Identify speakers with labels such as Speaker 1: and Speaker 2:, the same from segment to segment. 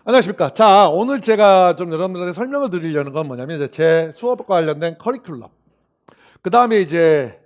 Speaker 1: 안녕하십니까. 자, 오늘 제가 좀 여러분들에게 설명을 드리려는 건 뭐냐면 이제 제 수업과 관련된 커리큘럼. 그 다음에 이제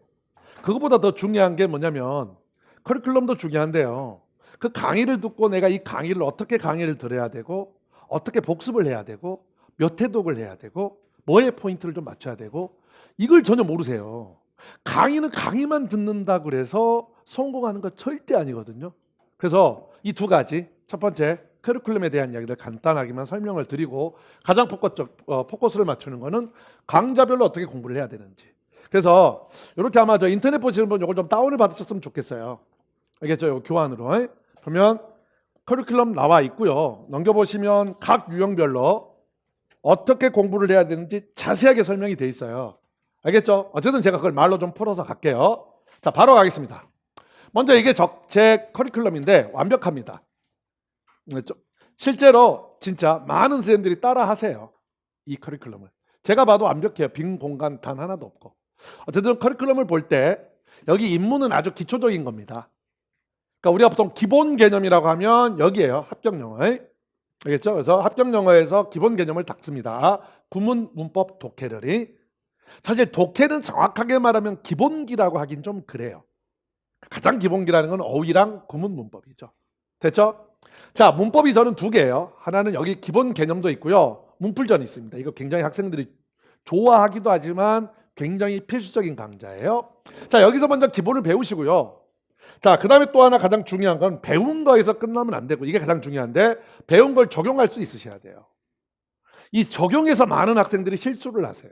Speaker 1: 그거보다 더 중요한 게 뭐냐면 커리큘럼도 중요한데요. 그 강의를 듣고 내가 이 강의를 어떻게 강의를 들어야 되고 어떻게 복습을 해야 되고 몇 회독을 해야 되고 뭐에 포인트를 좀 맞춰야 되고 이걸 전혀 모르세요. 강의는 강의만 듣는다 그래서 성공하는 거 절대 아니거든요. 그래서 이 두 가지, 첫 번째 커리큘럼에 대한 이야기를 간단하게만 설명을 드리고 가장 포커스를 맞추는 거는 강좌별로 어떻게 공부를 해야 되는지. 그래서 이렇게 아마 저 인터넷 보시는 분 이걸 좀 다운을 받으셨으면 좋겠어요. 알겠죠? 요 교환으로. 그러면 커리큘럼 나와 있고요. 넘겨보시면 각 유형별로 어떻게 공부를 해야 되는지 자세하게 설명이 돼 있어요. 알겠죠? 어쨌든 제가 그걸 말로 좀 풀어서 갈게요. 자, 바로 가겠습니다. 먼저 이게 제 커리큘럼인데 완벽합니다. 실제로 진짜 많은 선생님들이 따라 하세요. 이 커리큘럼을. 제가 봐도 완벽해요. 빈 공간 단 하나도 없고. 어쨌든 커리큘럼을 볼 때 여기 입문은 아주 기초적인 겁니다. 그러니까 우리가 보통 기본 개념이라고 하면 여기에요. 합격영어. 알겠죠? 그래서 합격영어에서 기본 개념을 닦습니다. 구문, 문법, 독해를. 사실 독해는 정확하게 말하면 기본기라고 하긴 좀 그래요. 가장 기본기라는 건 어휘랑 구문, 문법이죠. 됐죠? 자, 문법이 저는 두 개예요. 하나는 여기 기본 개념도 있고요. 문풀전이 있습니다. 이거 굉장히 학생들이 좋아하기도 하지만 굉장히 필수적인 강좌예요. 자, 여기서 먼저 기본을 배우시고요. 자, 그 다음에 또 하나 가장 중요한 건 배운 거에서 끝나면 안 되고 이게 가장 중요한데 배운 걸 적용할 수 있으셔야 돼요. 이 적용에서 많은 학생들이 실수를 하세요.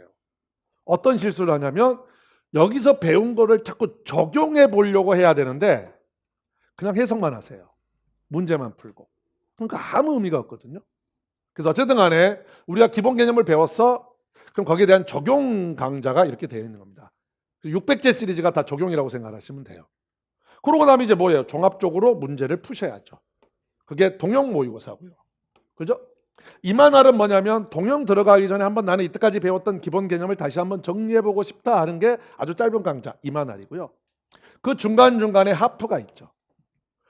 Speaker 1: 어떤 실수를 하냐면 여기서 배운 거를 자꾸 적용해 보려고 해야 되는데 그냥 해석만 하세요. 문제만 풀고. 그러니까 아무 의미가 없거든요. 그래서 어쨌든 간에 우리가 기본 개념을 배웠어. 그럼 거기에 대한 적용 강좌가 이렇게 되어 있는 겁니다. 600제 시리즈가 다 적용이라고 생각하시면 돼요. 그러고 나면 이제 뭐예요? 종합적으로 문제를 푸셔야죠. 그게 동형 모의고사고요. 그죠? 이만할은 뭐냐면 동형 들어가기 전에 한번 나는 이때까지 배웠던 기본 개념을 다시 한번 정리해보고 싶다 하는 게 아주 짧은 강좌 이만할이고요. 그 중간중간에 하프가 있죠.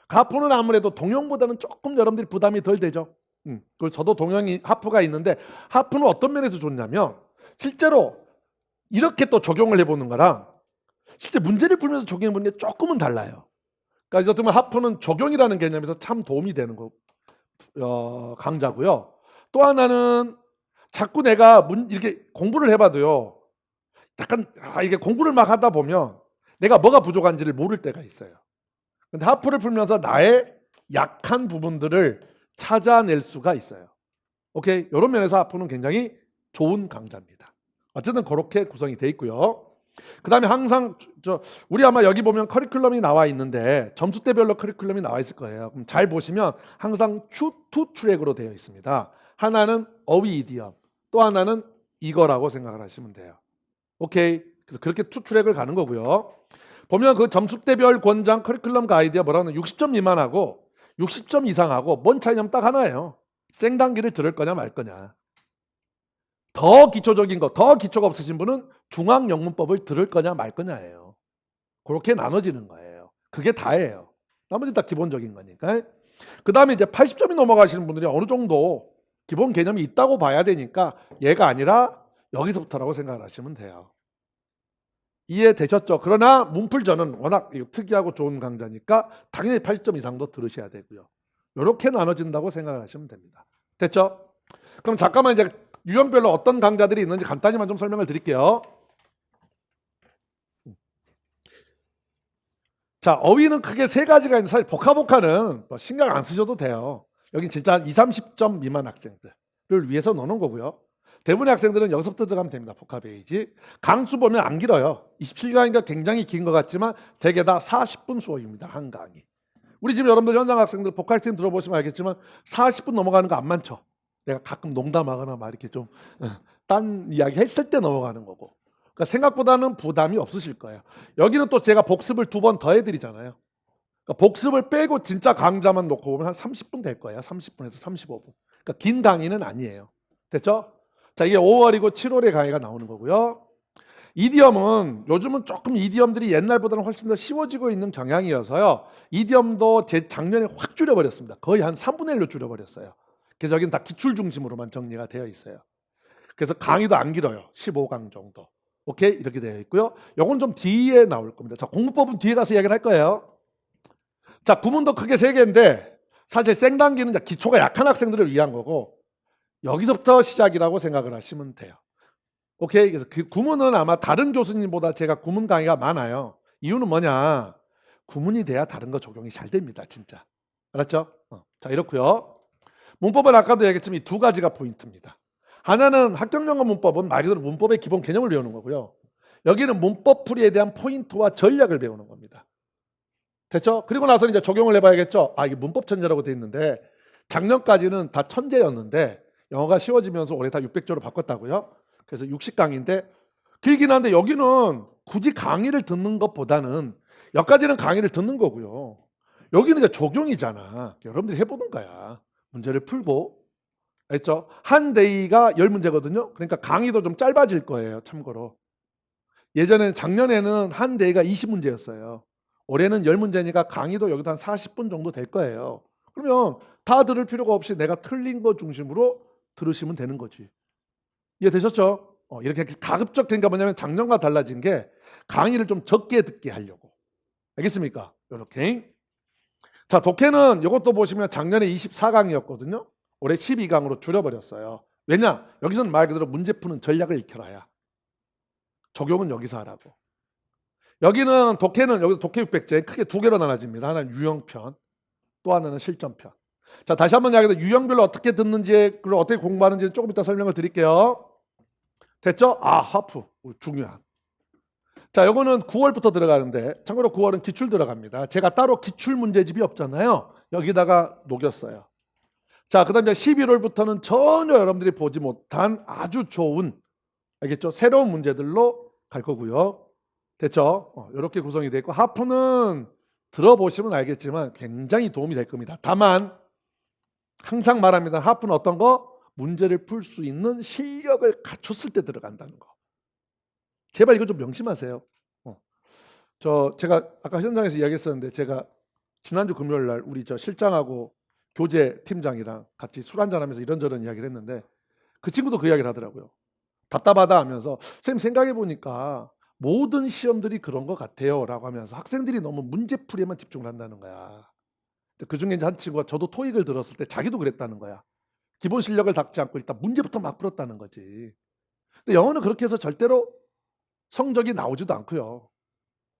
Speaker 1: 하프는 아무래도 동형보다는 조금 여러분들이 부담이 덜 되죠. 그리고 저도 동형이 하프가 있는데 하프는 어떤 면에서 좋냐면 실제로 이렇게 또 적용을 해보는 거랑 실제 문제를 풀면서 적용해보는 게 조금은 달라요. 그러니까 어떻게 보면 하프는 적용이라는 개념에서 참 도움이 되는 강좌고요. 또 하나는 자꾸 내가 이렇게 공부를 해봐도요. 약간 이게 공부를 막 하다 보면 내가 뭐가 부족한지를 모를 때가 있어요. 근데 하프를 풀면서 나의 약한 부분들을 찾아낼 수가 있어요. 오케이? 이런 면에서 하프는 굉장히 좋은 강좌입니다. 어쨌든 그렇게 구성이 돼 있고요. 그 다음에 항상 우리 아마 여기 보면 커리큘럼이 나와 있는데 점수대별로 커리큘럼이 나와 있을 거예요. 그럼 잘 보시면 항상 투 트랙으로 되어 있습니다. 하나는 어휘 이디엄, 또 하나는 이거라고 생각을 하시면 돼요. 오케이? 그래서 그렇게 투 트랙을 가는 거고요. 보면 그 점수대별 권장 커리큘럼 가이드가 뭐라고 하면 60점 미만하고 60점 이상하고 뭔 차이냐면 딱 하나예요. 생단기를 들을 거냐 말 거냐. 더 기초적인 거, 더 기초가 없으신 분은 중앙영문법을 들을 거냐 말 거냐예요. 그렇게 나눠지는 거예요. 그게 다예요. 나머지 다 기본적인 거니까. 그 다음에 이제 80점이 넘어가시는 분들이 어느 정도 기본 개념이 있다고 봐야 되니까 얘가 아니라 여기서부터라고 생각을 하시면 돼요. 이해되셨죠? 그러나 문풀전은 워낙 특이하고 좋은 강좌니까 당연히 80점 이상도 들으셔야 되고요. 이렇게 나눠진다고 생각을 하시면 됩니다. 됐죠? 그럼 잠깐만 이제 유형별로 어떤 강좌들이 있는지 간단히만 좀 설명을 드릴게요. 자, 어휘는 크게 세 가지가 있는데 사실 복합복화는 뭐 신경 안 쓰셔도 돼요. 여긴 진짜 한 20, 30점 미만 학생들을 위해서 놓는 거고요. 대부분의 학생들은 여기서부터 들어가면 됩니다. 복합페이지. 강수 보면 안 길어요. 27강이니까 굉장히 긴 것 같지만 대개 다 40분 수업입니다. 한 강의. 우리 집 여러분들 현장 학생들 복합팀 들어보시면 알겠지만 40분 넘어가는 거 안 많죠. 내가 가끔 농담하거나 막 이렇게 좀 딴 이야기 했을 때 넘어가는 거고. 그러니까 생각보다는 부담이 없으실 거예요. 여기는 또 제가 복습을 2번 더 해드리잖아요. 그러니까 복습을 빼고 진짜 강좌만 놓고 보면 한 30분 될 거예요. 30분에서 35분. 그러니까 긴 강의는 아니에요. 됐죠? 자, 이게 5월이고 7월에 강의가 나오는 거고요. 이디엄은 요즘은 조금 이디엄들이 옛날보다는 훨씬 더 쉬워지고 있는 경향이어서요. 이디엄도 제 작년에 확 줄여버렸습니다. 거의 한 3분의 1로 줄여버렸어요. 그래서 여기는 다 기출 중심으로만 정리가 되어 있어요. 그래서 강의도 안 길어요. 15강 정도. 오케이? 이렇게 되어 있고요. 요건 좀 뒤에 나올 겁니다. 자, 공부법은 뒤에 가서 이야기를 할 거예요. 자, 구문도 크게 3개인데 사실 생단기는 기초가 약한 학생들을 위한 거고 여기서부터 시작이라고 생각을 하시면 돼요. 오케이? 그래서 그 구문은 아마 다른 교수님보다 제가 구문 강의가 많아요. 이유는 뭐냐? 구문이 돼야 다른 거 적용이 잘 됩니다. 진짜. 알았죠? 자, 이렇고요. 문법은 아까도 얘기했지만 이 2가지가 포인트입니다. 하나는 학경영어 문법은 말 그대로 문법의 기본 개념을 배우는 거고요. 여기는 문법 풀이에 대한 포인트와 전략을 배우는 겁니다. 됐죠? 그리고 나서 이제 적용을 해봐야겠죠? 아, 이게 문법 천재라고 돼 있는데 작년까지는 다 천재였는데 영어가 쉬워지면서 올해 다 600조로 바꿨다고요? 그래서 60강인데 길긴 한데 여기는 굳이 강의를 듣는 것보다는 여기까지는 강의를 듣는 거고요. 여기는 이제 적용이잖아. 여러분들이 해보는 거야. 문제를 풀고. 알죠? 한 데이가 10문제거든요. 그러니까 강의도 좀 짧아질 거예요. 참고로. 작년에는 한 데이가 20문제였어요. 올해는 10문제니까 강의도 여기도 한 40분 정도 될 거예요. 그러면 다 들을 필요가 없이 내가 틀린 거 중심으로 들으시면 되는 거지. 이해되셨죠? 이렇게 가급적 된게 뭐냐면 작년과 달라진 게 강의를 좀 적게 듣게 하려고. 알겠습니까? 이렇게. 자, 독해는 이것도 보시면 작년에 24강이었거든요. 올해 12강으로 줄여버렸어요. 왜냐? 여기서는 말 그대로 문제 푸는 전략을 익혀라야. 적용은 여기서 하라고. 여기는 독해는 여기서 독해 600제 크게 2개로 나눠집니다. 하나는 유형편, 또 하나는 실전편. 자, 다시 한번 이야기해서 유형별로 어떻게 듣는지 그리고 어떻게 공부하는지 조금 이따 설명을 드릴게요. 됐죠? 아, 하프 중요한. 자, 요거는 9월부터 들어가는데 참고로 9월은 기출 들어갑니다. 제가 따로 기출 문제집이 없잖아요. 여기다가 녹였어요. 자, 그 다음에 11월부터는 전혀 여러분들이 보지 못한 아주 좋은, 알겠죠? 새로운 문제들로 갈 거고요. 됐죠? 이렇게 구성이 되어 있고 하프는 들어보시면 알겠지만 굉장히 도움이 될 겁니다. 다만 항상 말합니다. 하프는 어떤 거? 문제를 풀 수 있는 실력을 갖췄을 때 들어간다는 거. 제발 이거 좀 명심하세요. 제가 아까 현장에서 이야기했었는데 제가 지난주 금요일 날 우리 실장하고 교재 팀장이랑 같이 술 한잔하면서 이런저런 이야기를 했는데 그 친구도 그 이야기를 하더라고요. 답답하다 하면서 선생님 생각해보니까 모든 시험들이 그런 것 같아요 라고 하면서 학생들이 너무 문제풀이에만 집중을 한다는 거야. 그중에 이제 한 친구가 저도 토익을 들었을 때 자기도 그랬다는 거야. 기본 실력을 닦지 않고 일단 문제부터 막 풀었다는 거지. 근데 영어는 그렇게 해서 절대로 성적이 나오지도 않고요.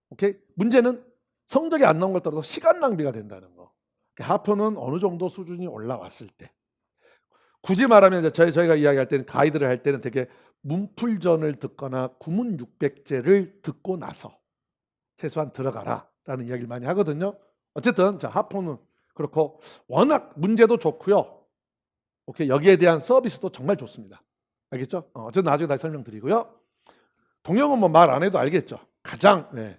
Speaker 1: 오케이? 문제는 성적이 안 나온 걸 떠나서 시간 낭비가 된다는 거. 하프는 어느 정도 수준이 올라왔을 때. 굳이 말하면 이제 저희가 이야기할 때는 가이드를 할 때는 되게 문풀전을 듣거나 구문 600제를 듣고 나서 최소한 들어가라 라는 이야기를 많이 하거든요. 어쨌든 자, 하프는 그렇고 워낙 문제도 좋고요. 오케이, 여기에 대한 서비스도 정말 좋습니다. 알겠죠? 어쨌든 나중에 다시 설명드리고요. 동영은 뭐 말 안 해도 알겠죠. 가장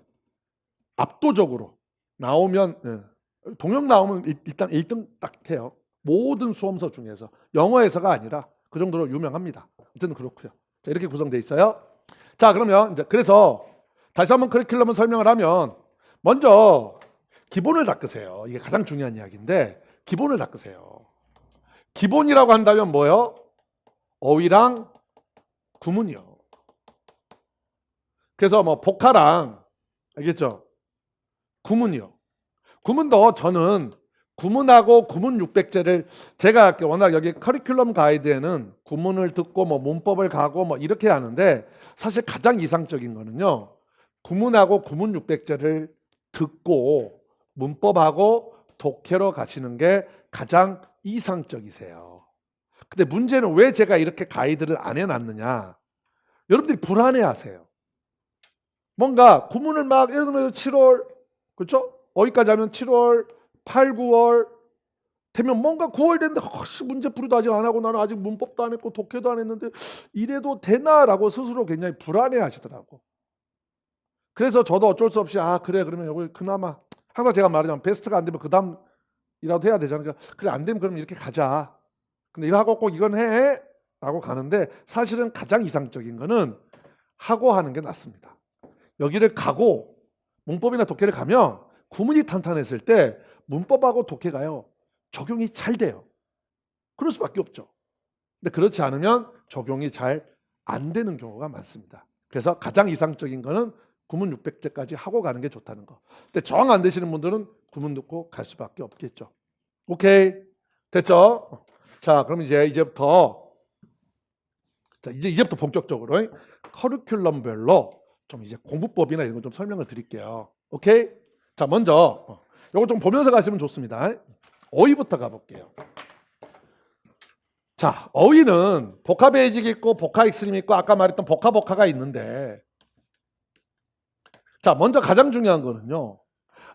Speaker 1: 압도적으로 나오면 동영 나오면 일단 1등 딱 해요. 모든 수험서 중에서 영어에서가 아니라 그 정도로 유명합니다. 어쨌든 그렇고요. 자, 이렇게 구성되어 있어요. 자, 그러면 이제 그래서 다시 한번 커리큘럼을 설명을 하면 먼저 기본을 닦으세요. 이게 가장 중요한 이야기인데 기본을 닦으세요. 기본이라고 한다면 뭐요? 어휘랑 구문이요. 그래서 뭐 복화랑 알겠죠? 구문이요. 구문도 저는 구문하고 구문 600제를 제가 워낙 여기 커리큘럼 가이드에는 구문을 듣고 뭐 문법을 가고 뭐 이렇게 하는데 사실 가장 이상적인 거는요. 구문하고 구문 600제를 듣고 문법하고 독해로 가시는 게 가장 이상적이세요. 근데 문제는 왜 제가 이렇게 가이드를 안 해놨느냐. 여러분들이 불안해하세요. 뭔가 구문을 막 예를 들면 7월 그렇죠? 어디까지 하면 7월 8, 9월 되면 뭔가 9월 됐는데 문제 풀이도 아직 안 하고 나는 아직 문법도 안 했고 독해도 안 했는데 이래도 되나라고 스스로 굉장히 불안해 하시더라고. 그래서 저도 어쩔 수 없이 그래 그러면 여기 그나마 항상 제가 말하자면 베스트가 안 되면 그 다음이라도 해야 되잖아요. 그래 안 되면 그럼 이렇게 가자. 근데 이거 하고 꼭 이건 해 라고 가는데 사실은 가장 이상적인 거는 하고 하는 게 낫습니다. 여기를 가고 문법이나 독해를 가면 구문이 탄탄했을 때 문법하고 독해가요 적용이 잘 돼요. 그럴 수밖에 없죠. 근데 그렇지 않으면 적용이 잘 안 되는 경우가 많습니다. 그래서 가장 이상적인 거는 구문 600제까지 하고 가는 게 좋다는 거. 근데 정 안 되시는 분들은 구문 듣고 갈 수밖에 없겠죠. 오케이. 됐죠? 자, 그럼 이제부터 본격적으로 커리큘럼별로 좀 이제 공부법이나 이런 거 좀 설명을 드릴게요. 오케이? 자, 먼저 요거 좀 보면서 가시면 좋습니다. 어휘부터 가볼게요. 자, 어휘는 복화 베이직이 있고 복화 익스트림이 있고 아까 말했던 복화가 있는데, 자, 먼저 가장 중요한 거는요,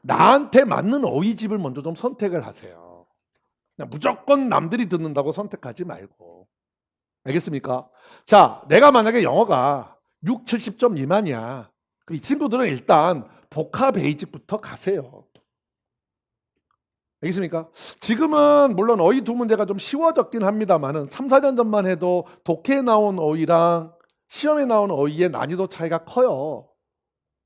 Speaker 1: 나한테 맞는 어휘집을 먼저 좀 선택을 하세요. 그냥 무조건 남들이 듣는다고 선택하지 말고. 알겠습니까? 자, 내가 만약에 영어가 6, 70점 미만이야. 이 친구들은 일단 복화 베이직부터 가세요. 알겠습니까? 지금은 물론 어휘 두 문제가 좀 쉬워졌긴 합니다만은 3, 4년 전만 해도 독해에 나온 어휘랑 시험에 나온 어휘의 난이도 차이가 커요.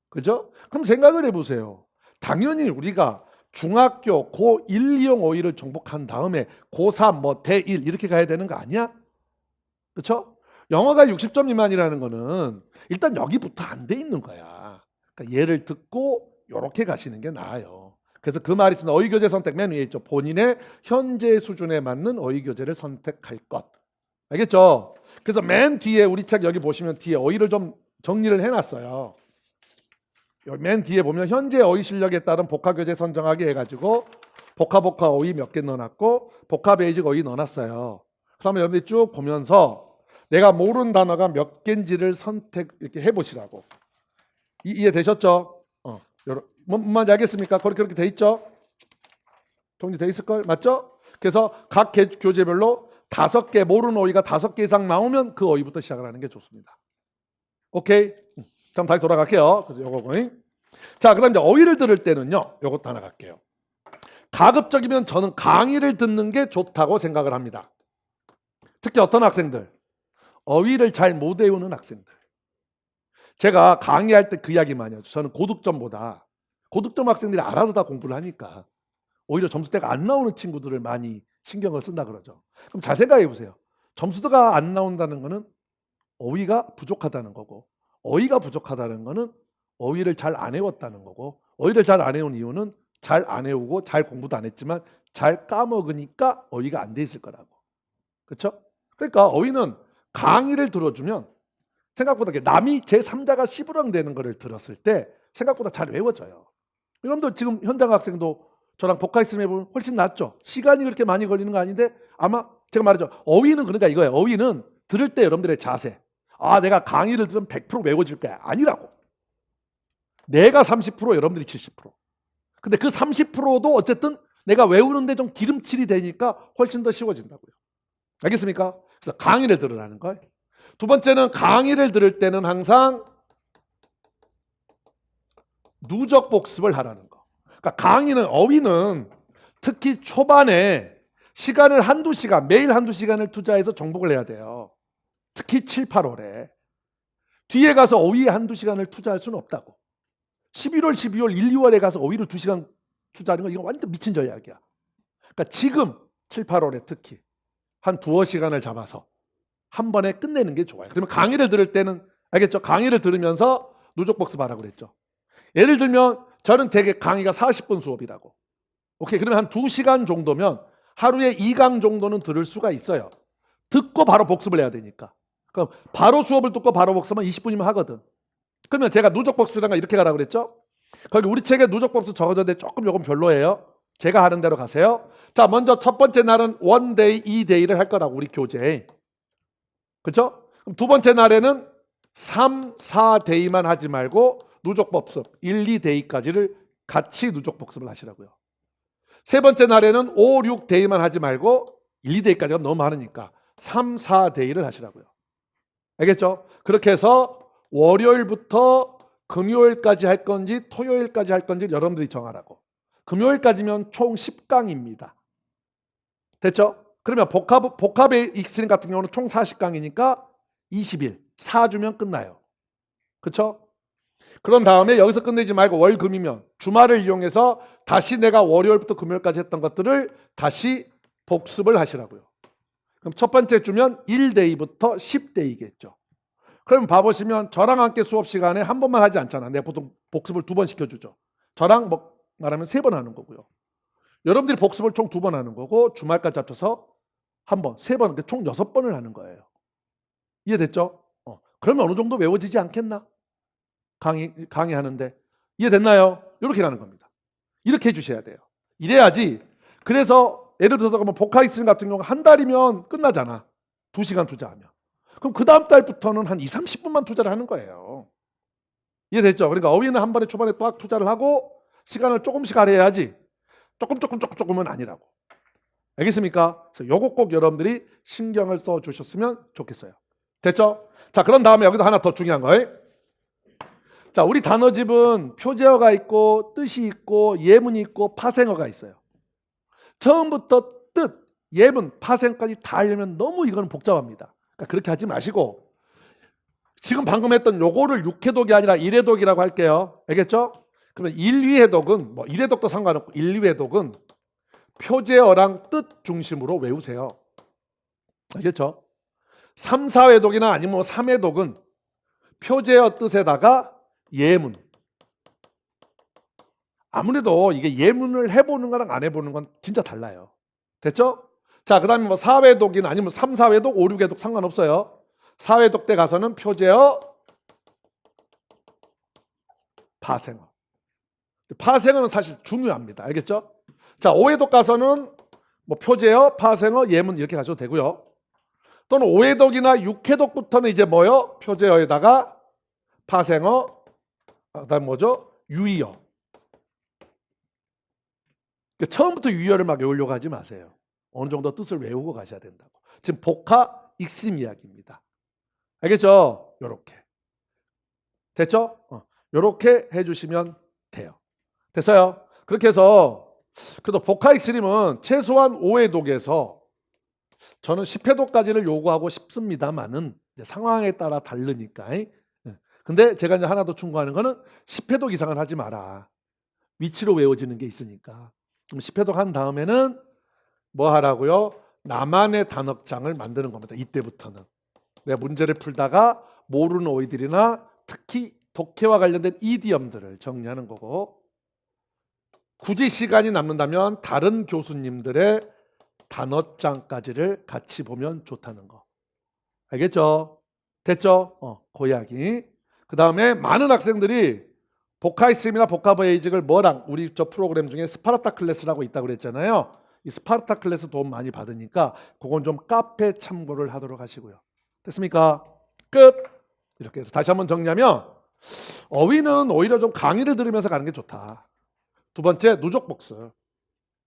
Speaker 1: 그죠? 그럼 생각을 해보세요. 당연히 우리가 중학교 고1, 2용 어휘를 정복한 다음에 고3, 대1 이렇게 가야 되는 거 아니야? 그렇죠? 영어가 60점 미만이라는 거는 일단 여기부터 안 돼 있는 거야. 그러니까 얘를 듣고 이렇게 가시는 게 나아요. 그래서 그 말이 있습니다. 어휘교재 선택 맨 위에 있죠. 본인의 현재 수준에 맞는 어휘교재를 선택할 것. 알겠죠? 그래서 맨 뒤에 우리 책 여기 보시면 뒤에 어휘를 좀 정리를 해놨어요. 여기 맨 뒤에 보면 현재 어휘 실력에 따른 복화교재 선정하기 해가지고 복화 어휘 몇 개 넣어놨고 복화 베이직 어휘 넣어놨어요. 그래서 한번 여러분들이 쭉 보면서 내가 모르는 단어가 몇 개인지를 선택 이렇게 해보시라고. 이해되셨죠? 뭔 말인지 알겠습니까? 그렇게 돼 있죠? 정리돼 있을 걸 맞죠? 그래서 각 교재별로 5개 모르는 어휘가 5개 이상 나오면 그 어휘부터 시작을 하는 게 좋습니다. 오케이? 그럼 다시 돌아갈게요. 그래서 요거 자, 그다음 이제 어휘를 들을 때는요. 요것도 하나 갈게요. 가급적이면 저는 강의를 듣는 게 좋다고 생각을 합니다. 특히 어떤 학생들? 어휘를 잘 못 외우는 학생들. 제가 강의할 때 그 이야기 많이 하죠. 저는 고득점 학생들이 알아서 다 공부를 하니까 오히려 점수대가 안 나오는 친구들을 많이 신경을 쓴다 그러죠. 그럼 잘 생각해 보세요. 점수가 안 나온다는 거는 어휘가 부족하다는 거고, 어휘가 부족하다는 거는 어휘를 잘 안 외웠다는 거고, 어휘를 잘 안 외운 이유는 잘 안 외우고 잘 공부도 안 했지만 잘 까먹으니까 어휘가 안 돼 있을 거라고. 그렇죠? 그러니까 어휘는 강의를 들어주면 생각보다 남이 제3자가 시부렁대는 거를 들었을 때 생각보다 잘 외워져요. 여러분들 지금 현장 학생도 저랑 복화 익스트림 해보면 훨씬 낫죠. 시간이 그렇게 많이 걸리는 거 아닌데 아마 제가 말하죠. 어휘는 그러니까 이거예요. 어휘는 들을 때 여러분들의 자세. 아, 내가 강의를 들으면 100% 외워질 거야. 아니라고. 내가 30%, 여러분들이 70%. 근데 그 30%도 어쨌든 내가 외우는데 좀 기름칠이 되니까 훨씬 더 쉬워진다고요. 알겠습니까? 그래서 강의를 들으라는 거예요. 두 번째는 강의를 들을 때는 항상 누적 복습을 하라는 거. 그러니까 강의는 어휘는 특히 초반에 시간을 한두 시간, 매일 한두 시간을 투자해서 정복을 해야 돼요. 특히 7, 8월에. 뒤에 가서 어휘에 한두 시간을 투자할 수는 없다고. 11월, 12월, 1, 2월에 가서 어휘를 2시간 투자하는 거 이건 완전 미친 전략이야. 그러니까 지금 7, 8월에 특히 한 두어 시간을 잡아서 한 번에 끝내는 게 좋아요. 그러면 강의를 들을 때는 알겠죠? 강의를 들으면서 누적 복습하라고 그랬죠. 예를 들면 저는 되게 강의가 40분 수업이라고. 오케이. 그러면 한 2시간 정도면 하루에 2강 정도는 들을 수가 있어요. 듣고 바로 복습을 해야 되니까. 그럼 바로 수업을 듣고 바로 복습하면 20분이면 하거든. 그러면 제가 누적 복습이란 거 이렇게 가라고 그랬죠? 거기 우리 책에 누적 복습 적어졌는데 조금 요건 별로예요. 제가 하는 대로 가세요. 자, 먼저 첫 번째 날은 1day, 2day를 할 거라고 우리 교재에. 그렇죠? 그럼 두 번째 날에는 3, 4day만 하지 말고 누적 복습 1, 2day까지를 같이 누적 복습을 하시라고요. 세 번째 날에는 5, 6day만 하지 말고 1, 2day까지가 너무 많으니까 3, 4day를 하시라고요. 알겠죠? 그렇게 해서 월요일부터 금요일까지 할 건지 토요일까지 할 건지 여러분들이 정하라고. 금요일까지면 총 10강입니다. 됐죠? 그러면 복합의 익스트림 같은 경우는 총 40강이니까 20일, 4주면 끝나요. 그렇죠? 그런 다음에 여기서 끝내지 말고 월금이면 주말을 이용해서 다시 내가 월요일부터 금요일까지 했던 것들을 다시 복습을 하시라고요. 그럼 첫 번째 주면 1데이부터 10데이겠죠. 그럼 봐보시면 저랑 함께 수업 시간에 한 번만 하지 않잖아. 내가 보통 복습을 2번 시켜주죠. 저랑 뭐 말하면 3번 하는 거고요. 여러분들이 복습을 총 2번 하는 거고 주말까지 합쳐서 한 번, 3번, 총 6번을 하는 거예요. 이해됐죠? 그러면 어느 정도 외워지지 않겠나? 강의하는데. 이해됐나요? 이렇게 가는 겁니다. 이렇게 해주셔야 돼요. 이래야지. 그래서 예를 들어서 뭐 복학익신 같은 경우 한 달이면 끝나잖아. 2시간 투자하면. 그럼 그 다음 달부터는 한 20-30분만 투자를 하는 거예요. 이해됐죠? 그러니까 어휘는 한 번에 초반에 딱 투자를 하고 시간을 조금씩 할애해야지 조금은 아니라고. 알겠습니까? 그래서 요거 꼭 여러분들이 신경을 써 주셨으면 좋겠어요. 됐죠? 자, 그런 다음에 여기도 하나 더 중요한 거예요. 자, 우리 단어집은 표제어가 있고 뜻이 있고 예문이 있고 파생어가 있어요. 처음부터 뜻, 예문, 파생까지 다 하려면 너무 이거는 복잡합니다. 그러니까 그렇게 하지 마시고 지금 방금 했던 요거를 6회독이 아니라 1회독이라고 할게요. 알겠죠? 그러면 1, 2회독은 뭐 1회독도 상관없고 1, 2회독은 표제어랑 뜻 중심으로 외우세요. 알겠죠? 3, 4회독이나 아니면 뭐 3회독은 표제어 뜻에다가 예문. 아무래도 이게 예문을 해보는 거랑 안 해보는 건 진짜 달라요. 됐죠? 자, 그 다음에 뭐 4회독이나 아니면 3, 4회독, 5, 6회독 상관없어요. 4회독 때 가서는 표제어, 파생어. 파생어는 사실 중요합니다. 알겠죠? 자, 5회독 가서는 뭐 표제어, 파생어, 예문 이렇게 가셔도 되고요. 또는 5회독이나 6회독부터는 이제 뭐요? 표제어에다가 파생어, 그다음 뭐죠? 유의어. 그러니까 처음부터 유의어를 막 외우려고 하지 마세요. 어느 정도 뜻을 외우고 가셔야 된다고. 지금 복화, 익심 이야기입니다. 알겠죠? 요렇게. 됐죠? 요렇게 해주시면 돼요. 됐어요? 그렇게 해서 그래도 복화 익스림은 최소한 5회독에서 저는 10회독까지를 요구하고 싶습니다만은 상황에 따라 다르니까. 근데 제가 이제 하나 더 충고하는 거는 10회독 이상은 하지 마라. 위치로 외워지는 게 있으니까. 10회독 한 다음에는 뭐 하라고요? 나만의 단어장을 만드는 겁니다. 이때부터는. 내가 문제를 풀다가 모르는 어휘들이나 특히 독해와 관련된 이디엄들을 정리하는 거고, 굳이 시간이 남는다면 다른 교수님들의 단어장까지를 같이 보면 좋다는 거. 알겠죠? 됐죠? 그 이야기. 그 다음에 많은 학생들이 복화이스임이나 복화베이직을 뭐랑 우리 저 프로그램 중에 스파르타 클래스라고 있다고 그랬잖아요. 이 스파르타 클래스 도움 많이 받으니까 그건 좀 카페 참고를 하도록 하시고요. 됐습니까? 끝. 이렇게 해서 다시 한번 정리하면 어휘는 오히려 좀 강의를 들으면서 가는 게 좋다. 두 번째 누적 복습.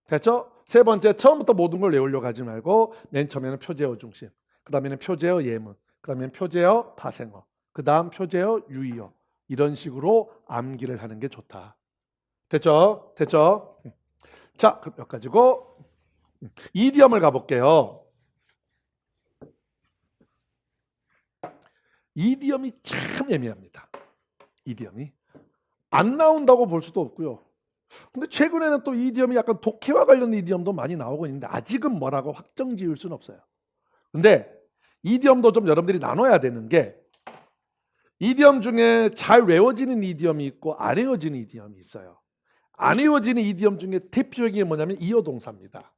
Speaker 1: 됐죠? 세 번째 처음부터 모든 걸 외우려고 하지 말고 맨 처음에는 표제어 중심. 그 다음에는 표제어 예문. 그 다음에는 표제어 파생어. 그 다음 표제어 유의어. 이런 식으로 암기를 하는 게 좋다. 됐죠? 됐죠? 자, 그럼 여기까지고 이디엄을 가볼게요. 이디엄이 참 애매합니다. 이디엄이. 안 나온다고 볼 수도 없고요. 근데 최근에는 또 이디엄이 약간 독해와 관련 이디엄도 많이 나오고 있는데 아직은 뭐라고 확정 지을 수는 없어요. 근데 이디엄도 좀 여러분들이 나눠야 되는 게 이디엄 중에 잘 외워지는 이디엄이 있고 안 외워지는 이디엄이 있어요. 안 외워지는 이디엄 중에 대표적인 게 뭐냐면 이어 동사입니다.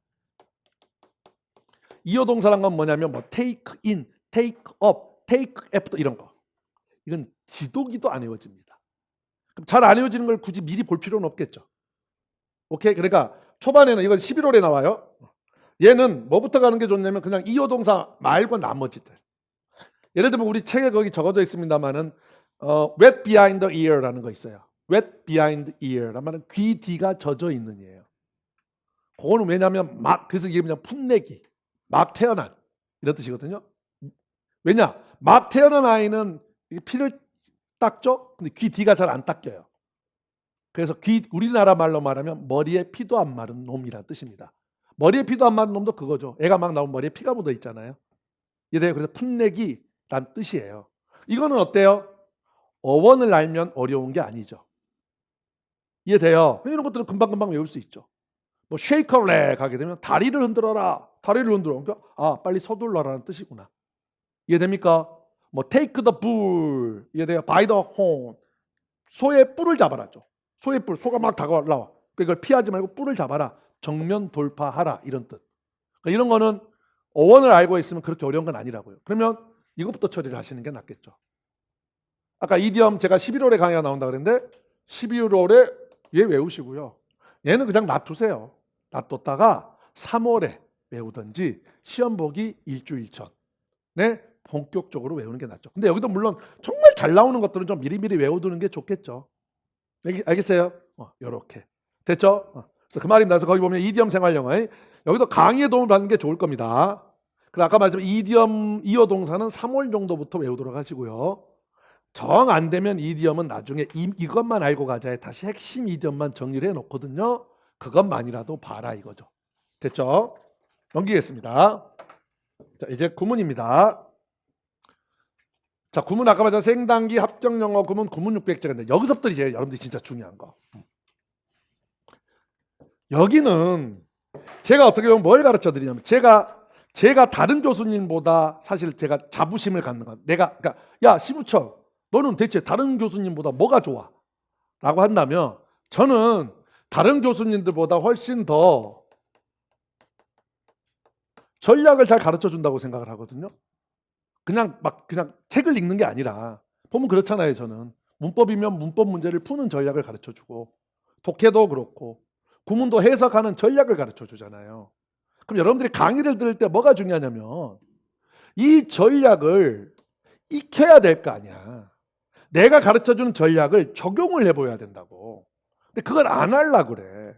Speaker 1: 이어 동사란 건 뭐냐면 뭐 take in, take up, take after 이런 거. 이건 지도기도 안 외워집니다. 그럼 잘 안 외워지는 걸 굳이 미리 볼 필요는 없겠죠. 오케이? 그러니까 초반에는 이건 11월에 나와요. 얘는 뭐부터 가는 게 좋냐면 그냥 이어 동사 말고 나머지들. 예를 들면 우리 책에 거기 적어져 있습니다만은 wet behind the ear라는 거 있어요. wet behind the ear란 말은 귀 뒤가 젖어 있는 이에요. 그거는 왜냐하면 막 그래서 이게 그냥 풋내기, 막 태어난 이런 뜻이거든요. 왜냐? 막 태어난 아이는 피를 닦죠. 근데 귀 뒤가 잘 안 닦여요. 그래서 우리나라 말로 말하면 머리에 피도 안 마른 놈이라는 뜻입니다. 머리에 피도 안 마른 놈도 그거죠. 애가 막 나오면 머리에 피가 묻어 있잖아요. 이래요. 그래서 풋내기란 뜻이에요. 이거는 어때요? 어원을 알면 어려운 게 아니죠. 이해돼요? 이런 것들은 금방금방 외울 수 있죠. 뭐 shake a leg 하게 되면 다리를 흔들어라. 다리를 흔들어. 그러니까 빨리 서둘러라는 뜻이구나. 이해됩니까? 뭐 take the bull. 이해돼요? by the horn. 소의 뿔을 잡아라죠. 소의 뿔. 소가 막 다가와. 그걸 피하지 말고 뿔을 잡아라. 정면 돌파하라. 이런 뜻. 그러니까 이런 거는 어원을 알고 있으면 그렇게 어려운 건 아니라고요. 그러면 이것부터 처리를 하시는 게 낫겠죠. 아까 이디엄 제가 11월에 강의가 나온다 그랬는데 12월에 얘 외우시고요. 얘는 그냥 놔두세요. 놔뒀다가 3월에 외우든지 시험 보기 일주일 전에 본격적으로 외우는 게 낫죠. 근데 여기도 물론 정말 잘 나오는 것들은 좀 미리미리 외워두는 게 좋겠죠. 알겠어요? 요렇게. 됐죠? 그래서 그 말입니다. 그래서 거기 보면 이디엄 생활영어 여기도 강의에 도움을 받는 게 좋을 겁니다. 그래서 아까 말했지만 이디엄 이어 동사는 3월 정도부터 외우도록 하시고요. 정 안 되면 이디엄은 나중에 이것만 알고 가자에 다시 핵심 이디엄만 정리를 해놓거든요. 그것만이라도 봐라 이거죠. 됐죠? 넘기겠습니다. 자, 이제 구문입니다. 자, 구문 아까 말한 생단기 합정영어 구문 9600제인데 여기서부터 이제 여러분들이 진짜 중요한 거. 여기는 제가 어떻게 보면 뭘 가르쳐 드리냐면 제가 다른 교수님보다 사실 제가 자부심을 갖는 거. 그러니까 야 시부청 너는 대체 다른 교수님보다 뭐가 좋아? 라고 한다면 저는 다른 교수님들보다 훨씬 더 전략을 잘 가르쳐 준다고 생각을 하거든요. 그냥 책을 읽는 게 아니라 보면 그렇잖아요. 저는 문법이면 문법 문제를 푸는 전략을 가르쳐 주고 독해도 그렇고 구문도 해석하는 전략을 가르쳐 주잖아요. 그럼 여러분들이 강의를 들을 때 뭐가 중요하냐면 이 전략을 익혀야 될 거 아니야. 내가 가르쳐주는 전략을 적용을 해보여야 된다고. 근데 그걸 안 하려고 그래.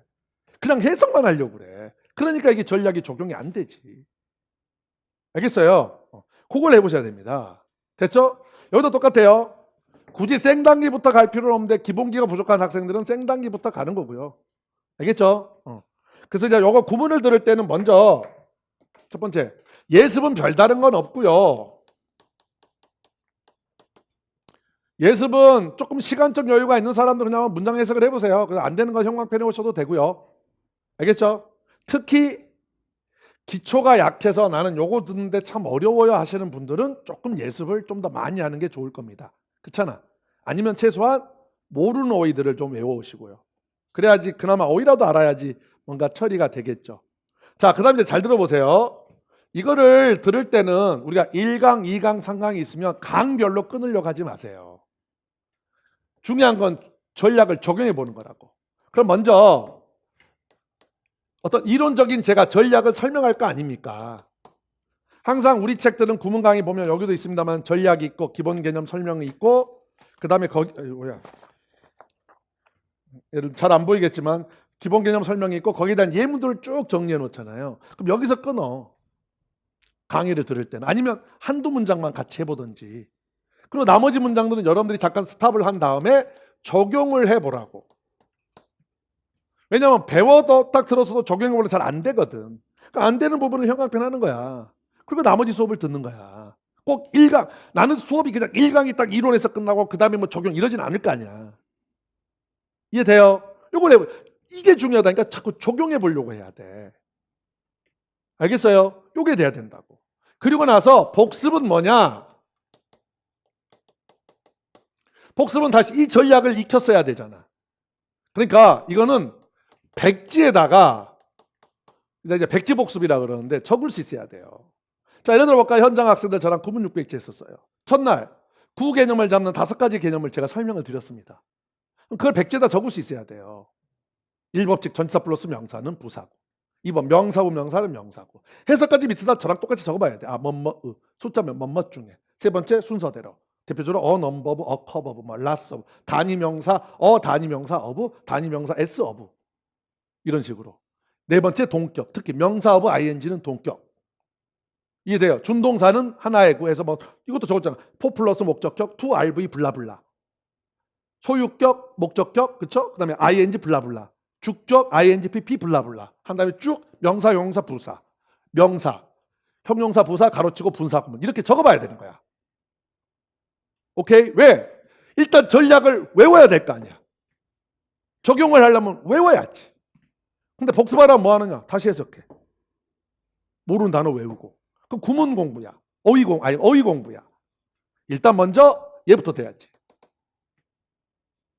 Speaker 1: 그냥 해석만 하려고 그래. 그러니까 이게 전략이 적용이 안 되지. 알겠어요? 그걸 해보셔야 됩니다. 됐죠? 여기도 똑같아요. 굳이 생단기부터 갈 필요는 없는데 기본기가 부족한 학생들은 생단기부터 가는 거고요. 알겠죠? 그래서 이제 요거 구문을 들을 때는 먼저 첫 번째 예습은 별다른 건 없고요. 예습은 조금 시간적 여유가 있는 사람들은 그냥 문장 해석을 해보세요. 그래서 안 되는 건 형광펜에 오셔도 되고요. 알겠죠? 특히 기초가 약해서 나는 요거 듣는데 참 어려워요 하시는 분들은 조금 예습을 좀 더 많이 하는 게 좋을 겁니다. 그렇잖아. 아니면 최소한 모르는 어휘들을 좀 외워오시고요. 그래야지 그나마 어휘라도 알아야지 뭔가 처리가 되겠죠. 자, 그 다음 이제 잘 들어보세요. 이거를 들을 때는 우리가 1강, 2강, 3강이 있으면 강별로 끊으려고 하지 마세요. 중요한 건 전략을 적용해 보는 거라고. 그럼 먼저 어떤 이론적인 제가 전략을 설명할 거 아닙니까? 항상 우리 책들은 구문 강의 보면 여기도 있습니다만 전략이 있고 기본 개념 설명이 있고 그 다음에 잘 안 보이겠지만 기본 개념 설명이 있고 거기에 대한 예문들을 쭉 정리해 놓잖아요. 그럼 여기서 끊어. 강의를 들을 때는. 아니면 한두 문장만 같이 해보든지. 그리고 나머지 문장들은 여러분들이 잠깐 스탑을 한 다음에 적용을 해보라고. 왜냐하면 배워도 딱 들었어도 적용해보면 잘 안 되거든. 그러니까 안 되는 부분은 형광펜 하는 거야. 그리고 나머지 수업을 듣는 거야. 꼭 1강. 나는 수업이 그냥 1강이 딱 이론에서 끝나고 그 다음에 뭐 적용 이러진 않을 거 아니야. 이해돼요? 이게 중요하다니까 자꾸 적용해 보려고 해야 돼. 알겠어요? 요게 돼야 된다고. 그리고 나서 복습은 뭐냐? 복습은 다시 이 전략을 익혔어야 되잖아. 그러니까 이거는 백지에다가 이제 백지 복습이라 그러는데 적을 수 있어야 돼요. 자, 예를 들어 볼까요? 현장 학생들 저랑 구문 600지 했었어요. 첫날 구 개념을 잡는 5가지 개념을 제가 설명을 드렸습니다. 그걸 백지에다 적을 수 있어야 돼요. 1법칙 전치사 플러스 명사는 부사고 2번 명사부 명사는 명사고 해석까지 밑에다 저랑 똑같이 적어봐야 돼. 숫자면 뭐뭐 중에 세 번째 순서대로 대표적으로 넘버브, 커버브, 라스 어브, 단위 명사, 단위 명사, 단위 명사, 어브 이런 식으로. 네 번째 동격, 특히 명사 어브 ing는 동격. 이해돼요? 준동사는 하나의 구에서 이것도 적었잖아. 포 플러스 목적격, to rv 블라블라. 소유격, 목적격, 그쵸? 그 다음에 ing 블라블라. 주격, ing, pp 블라블라. 한 다음에 쭉 명사, 용사, 부사. 명사, 형용사, 부사, 가로치고 분사, 구문. 이렇게 적어봐야 되는 거야. 오케이? 왜? 일단 전략을 외워야 될 거 아니야. 적용을 하려면 외워야지. 근데 복습하라면 뭐 하느냐? 다시 해석해. 모르는 단어 외우고. 그 구문 공부야. 어휘 공부야. 일단 먼저 얘부터 돼야지.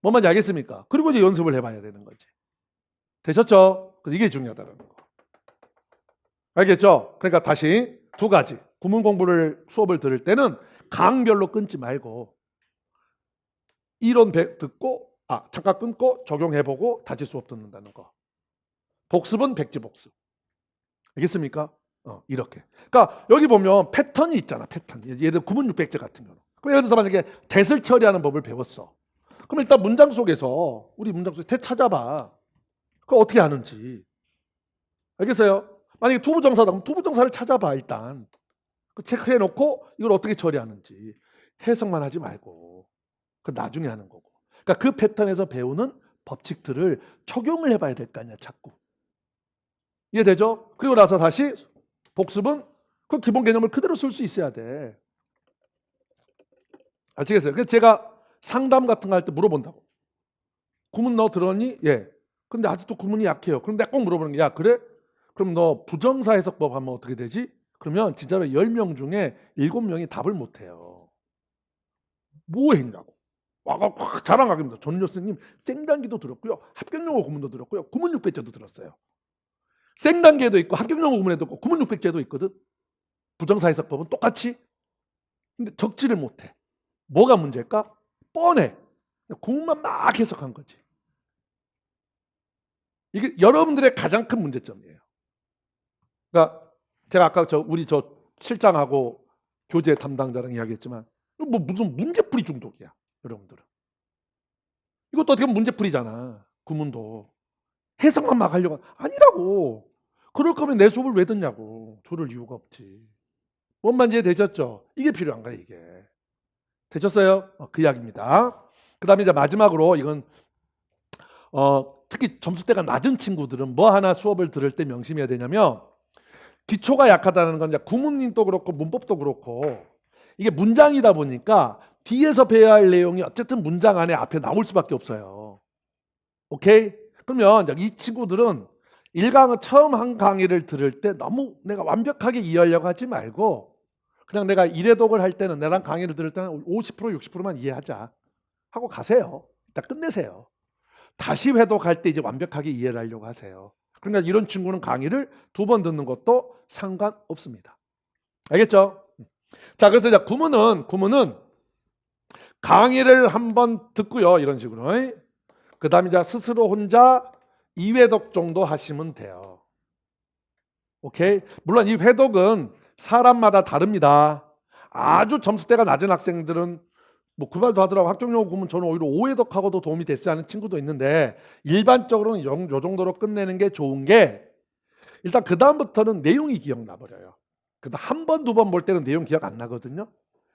Speaker 1: 뭔 말인지 알겠습니까? 그리고 이제 연습을 해봐야 되는 거지. 되셨죠? 그래서 이게 중요하다는 거. 알겠죠? 그러니까 다시 두 가지. 구문 공부를 수업을 들을 때는 강별로 끊지 말고 이론 듣고 잠깐 끊고 적용해보고 다시 수업 듣는다는 거. 복습은 백지복습. 알겠습니까? 이렇게. 그러니까 여기 보면 패턴이 있잖아. 패턴. 예를 들어 구문 600제 같은 경우. 그럼 예를 들어서 만약에 대을 처리하는 법을 배웠어. 그럼 일단 문장 속에서 우리 문장 속에 대 찾아봐. 그걸 어떻게 하는지. 알겠어요? 만약에 투부정사다 그럼 투부정사를 찾아봐 일단. 체크해놓고 이걸 어떻게 처리하는지. 해석만 하지 말고. 그 나중에 하는 거고. 그러니까 그 패턴에서 배우는 법칙들을 적용을 해봐야 될 거 아니야 자꾸. 이해되죠? 그리고 나서 다시 복습은 그 기본 개념을 그대로 쓸 수 있어야 돼. 아시겠어요? 그래서 제가 상담 같은 거 할 때 물어본다고. 구문 너 들었니? 예. 근데 아직도 구문이 약해요. 그럼 내가 꼭 물어보는 게 야 그래? 그럼 너 부정사 해석법 하면 어떻게 되지? 그러면 진짜로 10명 중에 7명이 답을 못해요. 뭐 했냐고. 와가 자랑하기입니다. 전은요 선생님 생단기도 들었고요. 합격용어 구문도 들었고요. 구문 600제도 들었어요. 생단계도 있고 합격용어 구문에도 있고 구문 600제도 있거든. 부정사 해석법은 똑같이. 근데 적지를 못해. 뭐가 문제일까? 뻔해. 구문만 막 해석한 거지. 이게 여러분들의 가장 큰 문제점이에요. 그러니까 제가 아까 우리 실장하고 교재 담당자랑 이야기했지만 뭐 무슨 문제풀이 중독이야. 여러분들은. 이것도 어떻게 보면 문제풀이잖아. 구문도. 해석만 막 하려고. 아니라고. 그럴 거면 내 수업을 왜 듣냐고. 들을 이유가 없지. 뭔 말인지 되셨죠? 이게 필요한 거야 이게. 되셨어요? 그 이야기입니다. 그 다음에 이제 마지막으로 이건 특히 점수대가 낮은 친구들은 뭐 하나 수업을 들을 때 명심해야 되냐면 기초가 약하다는 건 이제 구문도 그렇고 문법도 그렇고 이게 문장이다 보니까 뒤에서 배워야 할 내용이 어쨌든 문장 안에 앞에 나올 수밖에 없어요. 오케이? 그러면 이 친구들은 1강은 처음 한 강의를 들을 때 너무 내가 완벽하게 이해하려고 하지 말고 그냥 내가 1회독을 할 때는 내랑 강의를 들을 때는 50% 60%만 이해하자 하고 가세요. 일단 끝내세요. 다시 회독할 때 이제 완벽하게 이해를 하려고 하세요. 그러니까 이런 친구는 강의를 2번 듣는 것도 상관없습니다. 알겠죠? 자, 그래서 이제 구문은 강의를 한번 듣고요. 이런 식으로. 그 다음에 이제 스스로 혼자 2회독 정도 하시면 돼요. 오케이? 물론 이 회독은 사람마다 다릅니다. 아주 점수대가 낮은 학생들은 뭐 그 말도 하더라고. 합격용어 구문 저는 오히려 5회독하고도 도움이 됐어야 하는 친구도 있는데 일반적으로는 요 정도로 끝내는 게 좋은 게 일단 그 다음부터는 내용이 기억나버려요. 그래도 한 번, 2번 볼 때는 내용 기억 안 나거든요.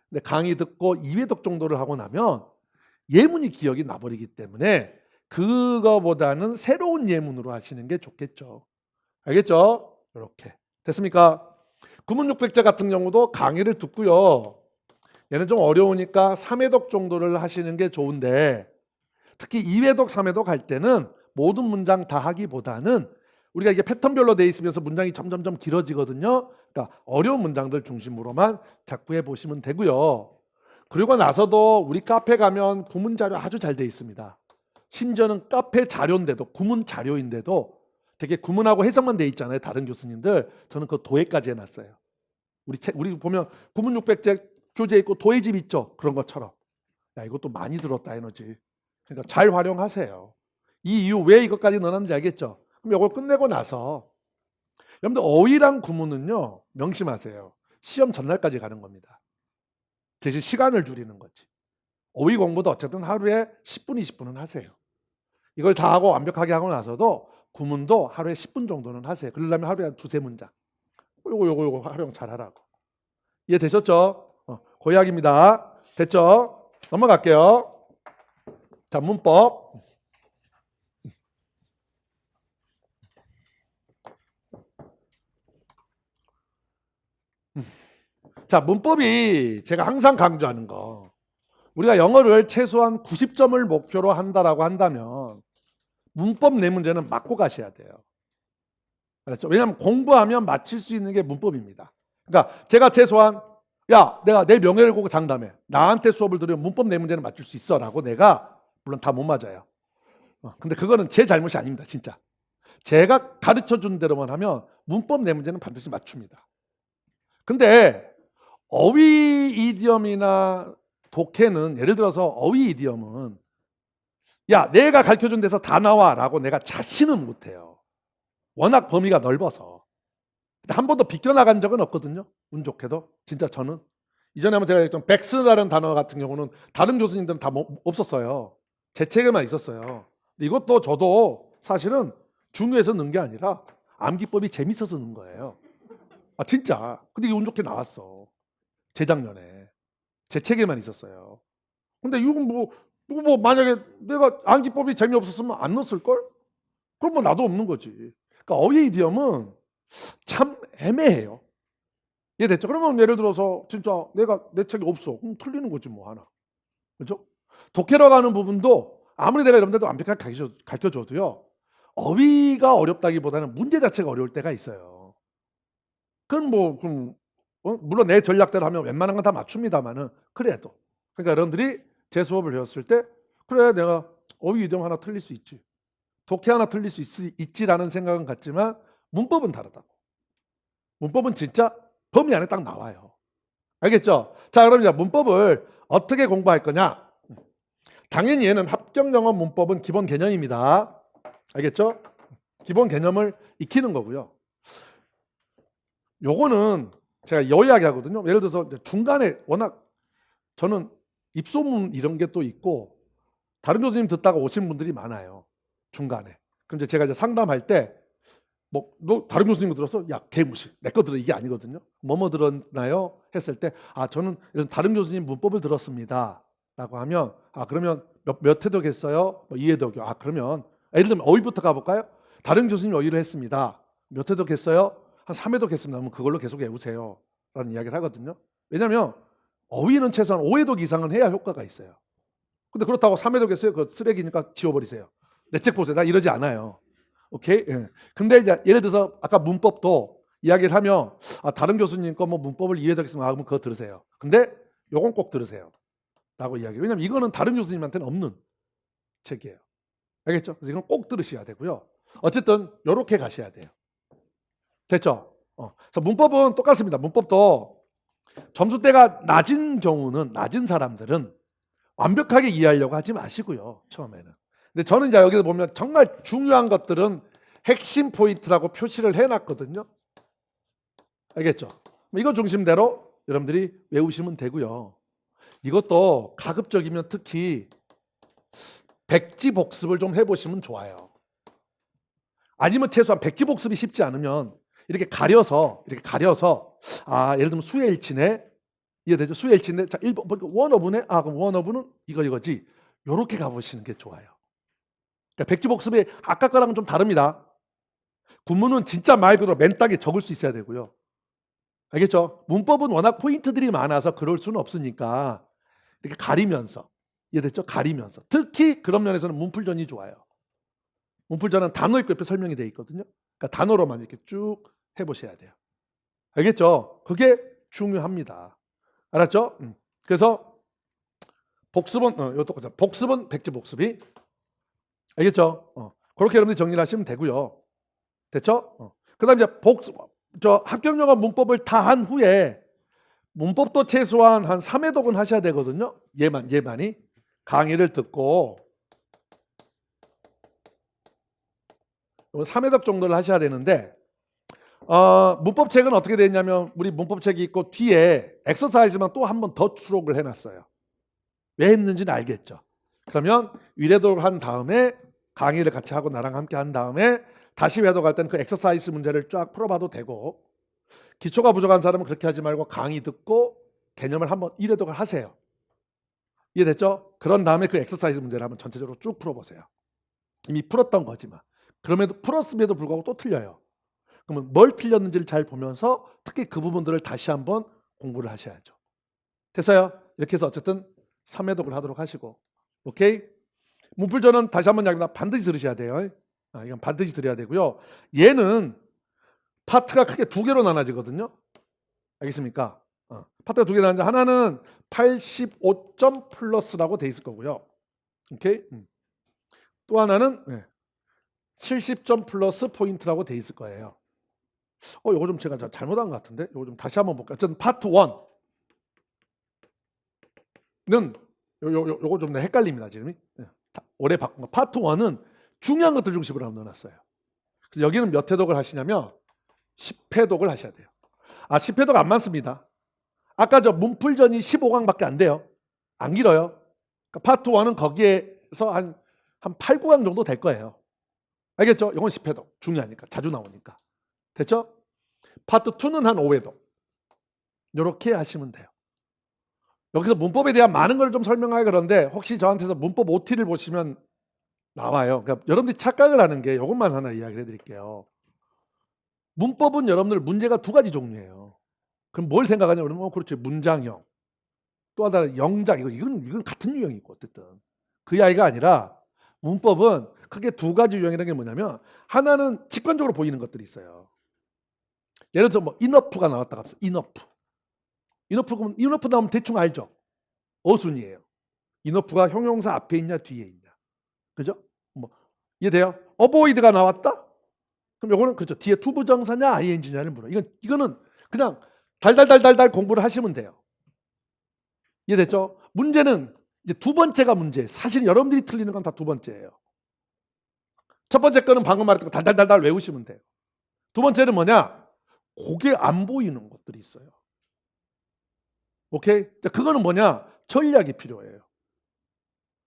Speaker 1: 근데 강의 듣고 2회독 정도를 하고 나면 예문이 기억이 나버리기 때문에 그거보다는 새로운 예문으로 하시는 게 좋겠죠. 알겠죠? 이렇게. 됐습니까? 구문 600제 같은 경우도 강의를 듣고요. 얘는 좀 어려우니까 3회독 정도를 하시는 게 좋은데 특히 2회독, 3회독 할 때는 모든 문장 다 하기보다는 우리가 이게 패턴별로 돼 있으면서 문장이 점점점 길어지거든요. 그러니까 어려운 문장들 중심으로만 자꾸 해보시면 되고요. 그리고 나서도 우리 카페 가면 구문 자료 아주 잘 돼 있습니다. 심지어는 카페 자료인데도 구문 자료인데도 되게 구문하고 해석만 돼 있잖아요. 다른 교수님들. 저는 그 도예까지 해놨어요. 우리 보면 구문 600제 교재 있고 도예집 있죠. 그런 것처럼. 야 이것도 많이 들었다 에너지. 그러니까 잘 활용하세요. 이 이유 왜 이것까지 넣었는지 알겠죠? 그럼 이걸 끝내고 나서 여러분들 어휘랑 구문은요. 명심하세요. 시험 전날까지 가는 겁니다. 대신 시간을 줄이는 거지. 어휘 공부도 어쨌든 하루에 10분, 20분은 하세요. 이걸 다 하고 완벽하게 하고 나서도 구문도 하루에 10분 정도는 하세요. 그러려면 하루에 한 2-3문장. 요거 활용 잘 하라고. 이해되셨죠? 그 이야기입니다. 됐죠? 넘어갈게요. 자, 문법. 자, 문법이 제가 항상 강조하는 거. 우리가 영어를 최소한 90점을 목표로 한다라고 한다면 문법 네 문제는 맞고 가셔야 돼요. 알았죠? 왜냐하면 공부하면 맞힐 수 있는 게 문법입니다. 그러니까 제가 최소한 야, 내가 내 명예를 걸고 장담해. 나한테 수업을 들으면 문법 내 문제는 맞출 수 있어라고 내가 물론 다 못 맞아요. 근데 그거는 제 잘못이 아닙니다. 진짜. 제가 가르쳐준 대로만 하면 문법 내 문제는 반드시 맞춥니다. 근데 어휘 이디엄이나 독해는 예를 들어서 어휘 이디엄은 야, 내가 가르쳐준 데서 다 나와라고 내가 자신은 못해요. 워낙 범위가 넓어서. 한 번도 비껴나간 적은 없거든요. 운 좋게도. 진짜 저는. 이전에 한번 제가 얘기했던 백스라는 단어 같은 경우는 다른 교수님들은 다 없었어요. 제 책에만 있었어요. 근데 이것도 저도 사실은 중요해서 넣은 게 아니라 암기법이 재밌어서 넣은 거예요. 아 진짜. 근데 이게 운 좋게 나왔어. 재작년에. 제 책에만 있었어요. 근데 이건 뭐 만약에 내가 암기법이 재미없었으면 안 넣었을걸? 그럼 뭐 나도 없는 거지. 그러니까 어휘 이디엄은 참 애매해요. 이해됐죠? 그러면 예를 들어서 진짜 내가 내 책이 없어. 그럼 틀리는 거지 뭐 하나. 그렇죠? 독해로 가는 부분도 아무리 내가 여러분들도 완벽하게 가르쳐줘도요. 어휘가 어렵다기보다는 문제 자체가 어려울 때가 있어요. 그럼 물론 내 전략대로 하면 웬만한 건 다 맞춥니다만은 그래도. 그러니까 여러분들이 제 수업을 배웠을 때 그래 내가 어휘 이동 하나 틀릴 수 있지. 독해 하나 틀릴 수 있지라는 생각은 같지만 문법은 다르다고. 문법은 진짜 범위 안에 딱 나와요. 알겠죠? 자, 그럼 이제 문법을 어떻게 공부할 거냐? 당연히 얘는 합격영어 문법은 기본 개념입니다. 알겠죠? 기본 개념을 익히는 거고요. 요거는 제가 여이야기 하거든요. 예를 들어서 중간에 워낙 저는 입소문 이런 게 또 있고 다른 교수님 듣다가 오신 분들이 많아요. 중간에. 그럼 이제 제가 이제 상담할 때 너 다른 교수님 거 들었어? 야, 개무시. 내 거 들어. 이게 아니거든요. 뭐뭐 들었나요? 했을 때 저는 다른 교수님 문법을 들었습니다. 라고 하면 그러면 몇 회독했어요? 2회독이요. 그러면 예를 들면 어휘부터 가볼까요? 다른 교수님 어휘를 했습니다. 몇 회독했어요? 한 3회독 했습니다. 그러면 그걸로 계속 외우세요. 라는 이야기를 하거든요. 왜냐하면 어휘는 최소한 5회독 이상은 해야 효과가 있어요. 근데 그렇다고 3회독 했어요? 그거 쓰레기니까 지워버리세요. 내 책 보세요. 나 이러지 않아요. 오케이? 예. 근데 이제 예를 들어서 아까 문법도 이야기를 하면 다른 교수님 거 뭐 문법을 2회독했으면 그러면 그거 들으세요. 근데 요건 꼭 들으세요. 라고 이야기. 왜냐면 이거는 다른 교수님한테는 없는 책이에요. 알겠죠? 그래서 이건 꼭 들으셔야 되고요. 어쨌든 요렇게 가셔야 돼요. 됐죠? 그래서 문법은 똑같습니다. 문법도 점수대가 낮은 경우는 낮은 사람들은 완벽하게 이해하려고 하지 마시고요. 처음에는. 근데 저는 이제 여기서 보면 정말 중요한 것들은 핵심 포인트라고 표시를 해놨거든요. 알겠죠? 이거 중심대로 여러분들이 외우시면 되고요. 이것도 가급적이면 특히 백지 복습을 좀 해보시면 좋아요. 아니면 최소한 백지 복습이 쉽지 않으면 이렇게 가려서 예를 들면 수의 일치네. 이해되죠? 수의 일치인데 자 1번 원어브네. 그럼 원어브는 이거지. 요렇게 가보시는 게 좋아요. 그러니까 백지 복습이 아까 거랑은 좀 다릅니다. 구문은 진짜 말 그대로 맨땅에 적을 수 있어야 되고요. 알겠죠? 문법은 워낙 포인트들이 많아서 그럴 수는 없으니까 이렇게 가리면서. 이해됐죠? 가리면서. 특히 그런 면에서는 문풀전이 좋아요. 문풀전은 단어 있고 옆에 설명이 되어 있거든요. 그러니까 단어로만 이렇게 쭉 해보셔야 돼요. 알겠죠? 그게 중요합니다. 알았죠? 그래서 복습은 이것도 복습은 백지 복습이 알겠죠? 그렇게 여러분들이 정리를 하시면 되고요. 됐죠? 그다음 이제 합격영어 문법을 다 한 후에 문법도 최소한 한 3회독은 하셔야 되거든요. 예만이 강의를 듣고 3회독 정도를 하셔야 되는데 문법책은 어떻게 되냐면 우리 문법책이 있고 뒤에 엑서사이즈만 또 한 번 더 추록을 해놨어요. 왜 했는지는 알겠죠. 그러면 위례독을 한 다음에 강의를 같이 하고 나랑 함께 한 다음에 다시 회독할 때는 그 엑서사이즈 문제를 쫙 풀어봐도 되고 기초가 부족한 사람은 그렇게 하지 말고 강의 듣고 개념을 한번 1회독을 하세요. 이해됐죠? 그런 다음에 그 엑서사이즈 문제를 한번 전체적으로 쭉 풀어보세요. 이미 풀었던 거지만 그럼에도 풀었음에도 불구하고 또 틀려요. 그러면 뭘 틀렸는지를 잘 보면서 특히 그 부분들을 다시 한번 공부를 하셔야죠. 됐어요? 이렇게 해서 어쨌든 3회독을 하도록 하시고 오케이? 문풀전은 다시 한번 이야기합니다. 반드시 들으셔야 돼요. 이건 반드시 들어야 되고요. 얘는 파트가 크게 두 개로 나눠지거든요. 알겠습니까? 파트가 두 개 나눠져 하나는 85점 플러스라고 돼 있을 거고요. 오케이? 또 하나는 70점 플러스 포인트라고 돼 있을 거예요. 요거 좀 제가 잘못한 것 같은데? 요거 좀 다시 한번 볼까요? 어쨌든 파트 1는 요거 좀 헷갈립니다, 지금. 올해 바꾼 거. 파트 1은 중요한 것들 중심으로 한번 넣어놨어요. 그래서 여기는 몇 회독을 하시냐면 10회독을 하셔야 돼요. 10회독 안 많습니다. 아까 저 문풀전이 15강밖에 안 돼요. 안 길어요. 그러니까 파트 1은 거기에서 한 8, 9강 정도 될 거예요. 알겠죠? 이건 10회독. 중요하니까. 자주 나오니까. 됐죠? 파트 2는 한 5회독. 이렇게 하시면 돼요. 여기서 문법에 대한 많은 걸 좀 설명하기 그런데 혹시 저한테서 문법 OT를 보시면 나와요. 그러니까 여러분들이 착각을 하는 게 이것만 하나 이야기를 해드릴게요. 문법은 여러분들 문제가 두 가지 종류예요. 그럼 뭘 생각하냐 그러면 그렇지 문장형 또 하나는 영작 이건 같은 유형이고 어쨌든 그 이야기가 아니라 문법은 크게 두 가지 유형이라는 게 뭐냐면 하나는 직관적으로 보이는 것들이 있어요. 예를 들어서 뭐 인어프가 나왔다가 인어프 나오면 대충 알죠. 어순이에요. 인어프가 형용사 앞에 있냐 뒤에 있냐. 그죠? 뭐 이해돼요? 어보이드가 나왔다? 그럼 요거는 그렇죠. 뒤에 투부정사냐 ing냐를 물어. 이거는 그냥 달달달달달 공부를 하시면 돼요. 이해됐죠? 문제는 이제 두 번째가 문제. 사실 여러분들이 틀리는 건 다 두 번째예요. 첫 번째 거는 방금 말했던 거 달달달달 외우시면 돼요. 두 번째는 뭐냐? 그게 안 보이는 것들이 있어요. 오케이? 그거는 뭐냐? 전략이 필요해요.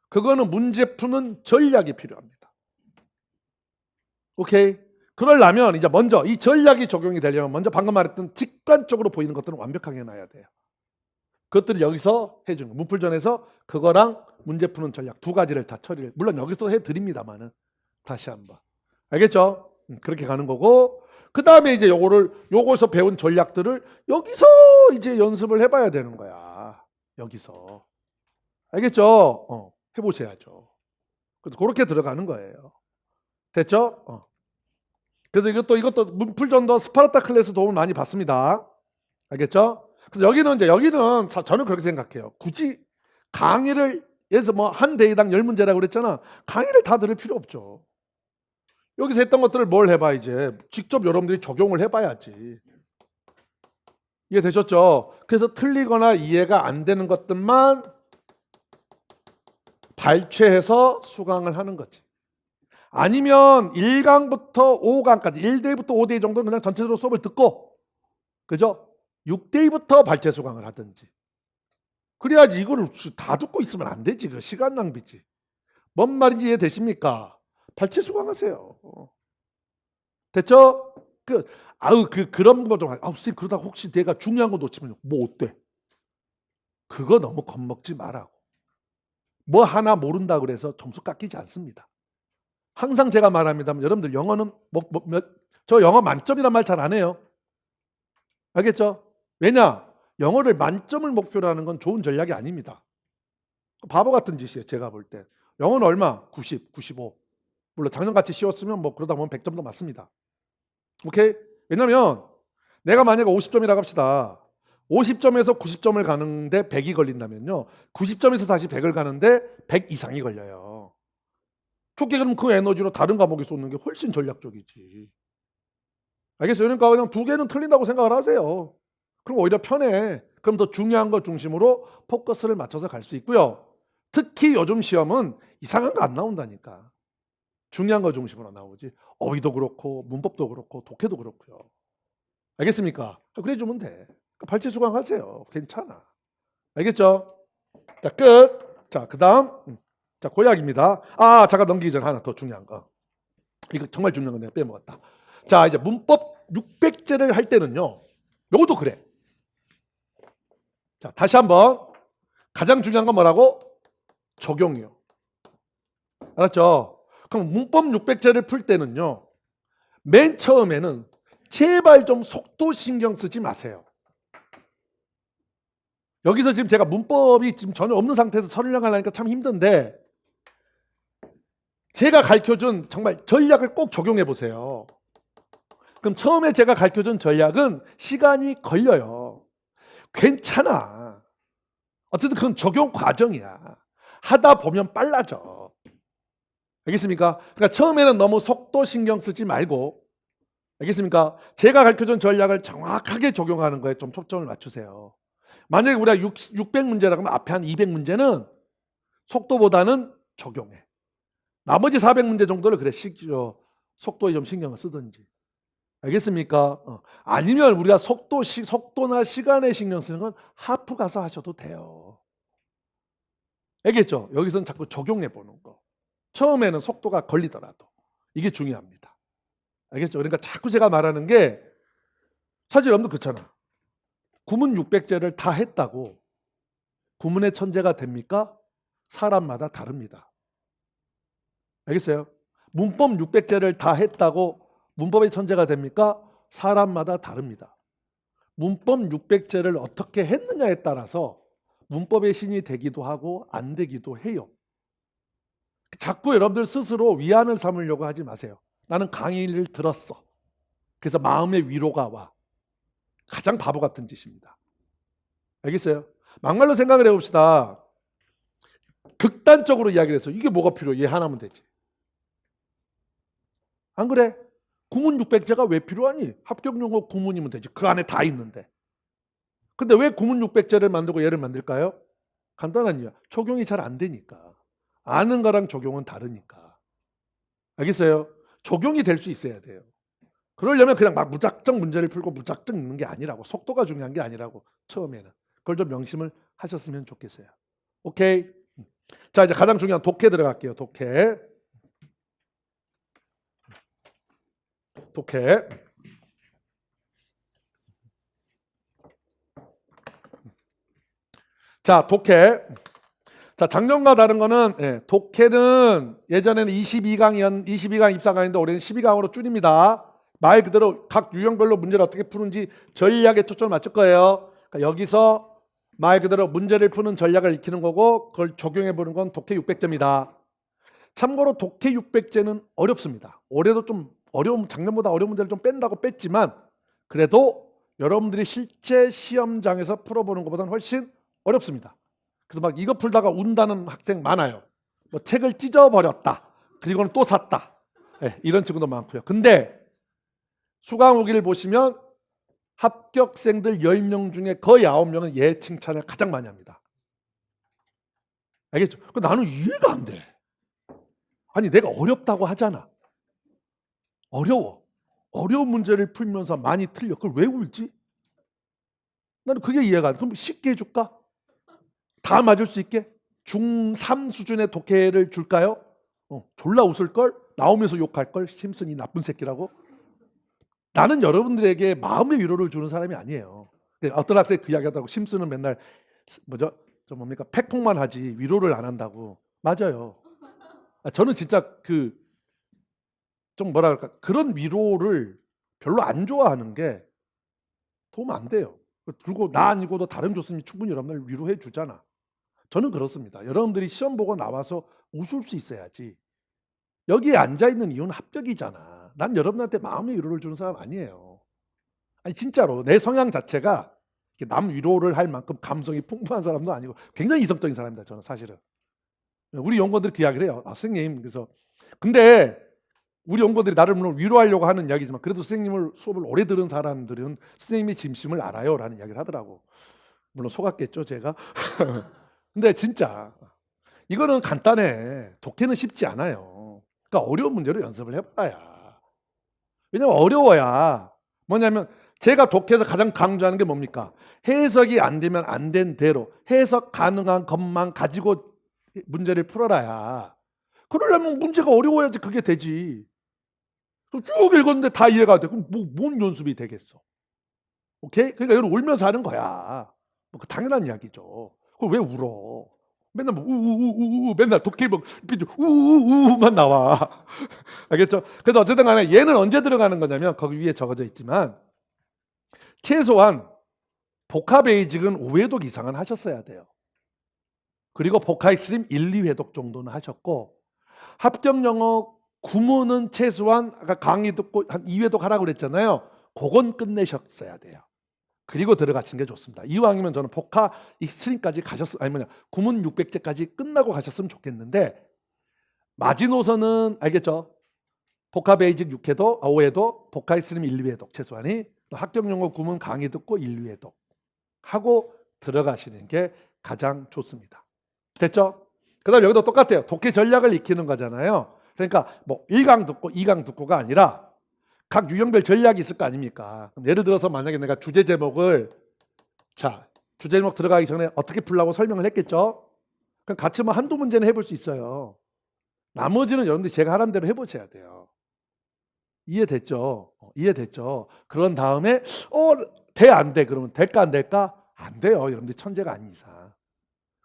Speaker 1: 그거는 문제 푸는 전략이 필요합니다. 오케이? 그러려면 이제 먼저 이 전략이 적용이 되려면 먼저 방금 말했던 직관적으로 보이는 것들은 완벽하게 해놔야 돼요. 그것들을 여기서 해주는 거. 문풀전에서 그거랑 문제 푸는 전략 두 가지를 다 처리를 물론 여기서 해드립니다만은 다시 한번 알겠죠? 그렇게 가는 거고 그 다음에 이제 요거서 배운 전략들을 여기서 이제 연습을 해봐야 되는 거야. 여기서 알겠죠? 해보셔야죠. 그래서 그렇게 들어가는 거예요. 됐죠? 그래서 이것도 문풀전도 스파르타 클래스 도움을 많이 받습니다. 알겠죠? 그래서 여기는 저는 그렇게 생각해요. 굳이 강의를 해서 뭐 한 대회당 10문제라고 그랬잖아. 강의를 다 들을 필요 없죠. 여기서 했던 것들을 뭘 해봐 이제 직접 여러분들이 적용을 해봐야지. 이해되셨죠? 그래서 틀리거나 이해가 안 되는 것들만 발췌해서 수강을 하는 거지. 아니면 1강부터 5강까지 1대부터 5대 정도는 그냥 전체적으로 수업을 듣고 그죠? 6대부터 발췌 수강을 하든지 그래야지 이거를 다 듣고 있으면 안 되지. 그 시간 낭비지. 뭔 말인지 이해되십니까? 발췌 수강하세요. 됐죠? 그런 거 좀 선생님 그러다 혹시 내가 중요한 거 놓치면 뭐 어때? 그거 너무 겁먹지 말라고. 뭐 하나 모른다 그래서 점수 깎이지 않습니다. 항상 제가 말합니다만 여러분들 영어는 저 영어 만점이란 말 잘 안 해요. 알겠죠? 왜냐? 영어를 만점을 목표로 하는 건 좋은 전략이 아닙니다. 바보 같은 짓이에요. 제가 볼 때. 영어는 얼마? 90, 95. 물론 작년같이 쉬웠으면 뭐 그러다 보면 100점도 맞습니다. 오케이? 왜냐면 내가 만약에 50점이라고 합시다. 50점에서 90점을 가는데 100이 걸린다면요. 90점에서 다시 100을 가는데 100 이상이 걸려요. 좋게 그럼 그 에너지로 다른 과목에 쏟는 게 훨씬 전략적이지. 알겠어요? 그러니까 그냥 두 개는 틀린다고 생각을 하세요. 그럼 오히려 편해. 그럼 더 중요한 것 중심으로 포커스를 맞춰서 갈 수 있고요. 특히 요즘 시험은 이상한 거 안 나온다니까. 중요한 거 중심으로 나오지. 어휘도 그렇고 문법도 그렇고 독해도 그렇고요. 알겠습니까? 그래 주면 돼. 발췌 수강하세요. 괜찮아. 알겠죠? 자, 끝. 자, 그다음 자, 고약입니다. 잠깐 넘기기 전에 하나 더 중요한 거. 이거 정말 중요한 거 내가 빼먹었다. 자, 이제 문법 600제를 할 때는요. 요것도 그래. 자, 다시 한번 가장 중요한 건 뭐라고? 적용이요. 알았죠? 그럼 문법 600제를 풀 때는요. 맨 처음에는 제발 좀 속도 신경 쓰지 마세요. 여기서 지금 제가 문법이 지금 전혀 없는 상태에서 설명하려니까 참 힘든데 제가 가르쳐준 정말 전략을 꼭 적용해 보세요. 그럼 처음에 제가 가르쳐준 전략은 시간이 걸려요. 괜찮아. 어쨌든 그건 적용 과정이야. 하다 보면 빨라져. 알겠습니까? 그러니까 처음에는 너무 속도 신경 쓰지 말고, 알겠습니까? 제가 가르쳐준 전략을 정확하게 적용하는 거에 좀 초점을 맞추세요. 만약에 우리가 600문제라 그러면 앞에 한 200문제는 속도보다는 적용해. 나머지 400문제 정도를 그래 속도에 좀 신경을 쓰든지. 알겠습니까? 아니면 우리가 속도나 시간에 신경 쓰는 건 하프 가서 하셔도 돼요. 알겠죠? 여기서는 자꾸 적용해 보는 거. 처음에는 속도가 걸리더라도 이게 중요합니다. 알겠죠? 그러니까 자꾸 제가 말하는 게 사실 여러분도 그렇잖아. 구문 600제를 다 했다고 구문의 천재가 됩니까? 사람마다 다릅니다. 알겠어요? 문법 600제를 다 했다고 문법의 천재가 됩니까? 사람마다 다릅니다. 문법 600제를 어떻게 했느냐에 따라서 문법의 신이 되기도 하고 안 되기도 해요. 자꾸 여러분들 스스로 위안을 삼으려고 하지 마세요. 나는 강의를 들었어. 그래서 마음의 위로가 와. 가장 바보 같은 짓입니다. 알겠어요? 막말로 생각을 해봅시다. 극단적으로 이야기를 해서 이게 뭐가 필요해? 얘 하나면 되지. 안 그래? 구문 600제가 왜 필요하니? 합격용어 구문이면 되지. 그 안에 다 있는데. 근데 왜 구문 600제를 만들고 얘를 만들까요? 간단한 이유야. 적용이 잘 안 되니까. 아는 거랑 적용은 다르니까. 알겠어요? 적용이 될 수 있어야 돼요. 그러려면 그냥 막 무작정 문제를 풀고 무작정 읽는 게 아니라고. 속도가 중요한 게 아니라고. 처음에는. 그걸 좀 명심을 하셨으면 좋겠어요. 오케이? 자, 이제 가장 중요한 독해 들어갈게요. 독해. 자, 독해. 자, 작년과 다른 거는 독해는 예전에는 22강 입사강인데 올해는 12강으로 줄입니다. 말 그대로 각 유형별로 문제를 어떻게 푸는지 전략에 초점을 맞출 거예요. 그러니까 여기서 말 그대로 문제를 푸는 전략을 익히는 거고 그걸 적용해 보는 건 독해 600제입니다. 참고로 독해 600제는 어렵습니다. 올해도 좀 작년보다 어려운 문제를 좀 뺀다고 뺐지만 그래도 여러분들이 실제 시험장에서 풀어보는 것보다는 훨씬 어렵습니다. 그래서 막 이거 풀다가 운다는 학생 많아요. 뭐 책을 찢어버렸다. 그리고는 또 샀다. 이런 친구도 많고요. 근데 수강 후기를 보시면 합격생들 10명 중에 거의 9명은 얘 칭찬을 가장 많이 합니다. 알겠죠? 나는 이해가 안 돼. 아니 내가 어렵다고 하잖아. 어려워. 어려운 문제를 풀면서 많이 틀려. 그걸 왜 울지? 나는 그게 이해가 안 돼. 그럼 쉽게 해줄까? 다 맞을 수 있게? 중3 수준의 독해를 줄까요? 졸라 웃을걸? 나오면서 욕할걸? 심슨이 나쁜 새끼라고? 나는 여러분들에게 마음의 위로를 주는 사람이 아니에요. 어떤 학생이 그 이야기 하다고 심슨은 맨날 팩폭만 하지 위로를 안 한다고. 맞아요. 저는 진짜 그런 위로를 별로 안 좋아하는 게 도움 안 돼요. 그리고 나 아니고도 다른 교수님이 충분히 여러분을 위로해 주잖아. 저는 그렇습니다. 여러분들이 시험 보고 나와서 웃을 수 있어야지. 여기에 앉아있는 이유는 합격이잖아. 난 여러분한테 마음의 위로를 주는 사람 아니에요. 아니 진짜로 내 성향 자체가 남 위로를 할 만큼 감성이 풍부한 사람도 아니고 굉장히 이성적인 사람입니다. 저는 사실은. 우리 연구원들이 그 이야기를 해요. 선생님 그래서 근데 우리 연구원들이 나를 물론 위로하려고 하는 이야기지만 그래도 선생님을 수업을 오래 들은 사람들은 선생님의 진심을 알아요 라는 이야기를 하더라고. 물론 속았겠죠 제가. 근데 진짜 이거는 간단해. 독해는 쉽지 않아요. 그러니까 어려운 문제로 연습을 해봐야. 왜냐면 어려워야 뭐냐면 제가 독해에서 가장 강조하는 게 뭡니까? 해석이 안 되면 안 된 대로 해석 가능한 것만 가지고 문제를 풀어라야. 그러려면 문제가 어려워야지 그게 되지. 쭉 읽었는데 다 이해가 돼. 그럼 뭔 연습이 되겠어? 오케이? 그러니까 여러분 울면서 하는 거야. 당연한 이야기죠. 그걸 왜 울어? 맨날 우우우우우 맨날 독해 우우우우만 나와. 알겠죠? 그래서 어쨌든 간에 얘는 언제 들어가는 거냐면 거기 위에 적어져 있지만 최소한 복화 베이직은 5회독 이상은 하셨어야 돼요. 그리고 복화 익스트림 1, 2회독 정도는 하셨고 합격 영어 구문은 최소한 아까 강의 듣고 한 2회독 하라고 그랬잖아요. 그건 끝내셨어야 돼요. 그리고 들어가시는 게 좋습니다. 이왕이면 저는 복화 익스트림까지 아니면 구문 600제까지 끝나고 가셨으면 좋겠는데 마지노선은 알겠죠? 복화 베이직 6회독, 5회독, 복화 익스트림 1, 2회독 최소한이 합격용어 구문 강의 듣고 1, 2회독 하고 들어가시는 게 가장 좋습니다. 됐죠? 그 다음에 여기도 똑같아요. 독해 전략을 익히는 거잖아요. 그러니까 뭐 1강 듣고 2강 듣고가 아니라 각 유형별 전략이 있을 거 아닙니까? 그럼 예를 들어서 만약에 내가 주제 제목을 주제 제목 들어가기 전에 어떻게 풀라고 설명을 했겠죠? 그럼 같이 뭐 한두 문제는 해볼 수 있어요. 나머지는 여러분들이 제가 하라는 대로 해보셔야 돼요. 이해됐죠? 이해됐죠? 그런 다음에 돼 안 돼? 그러면 될까 안 될까? 안 돼요. 여러분들 천재가 아닌 이상.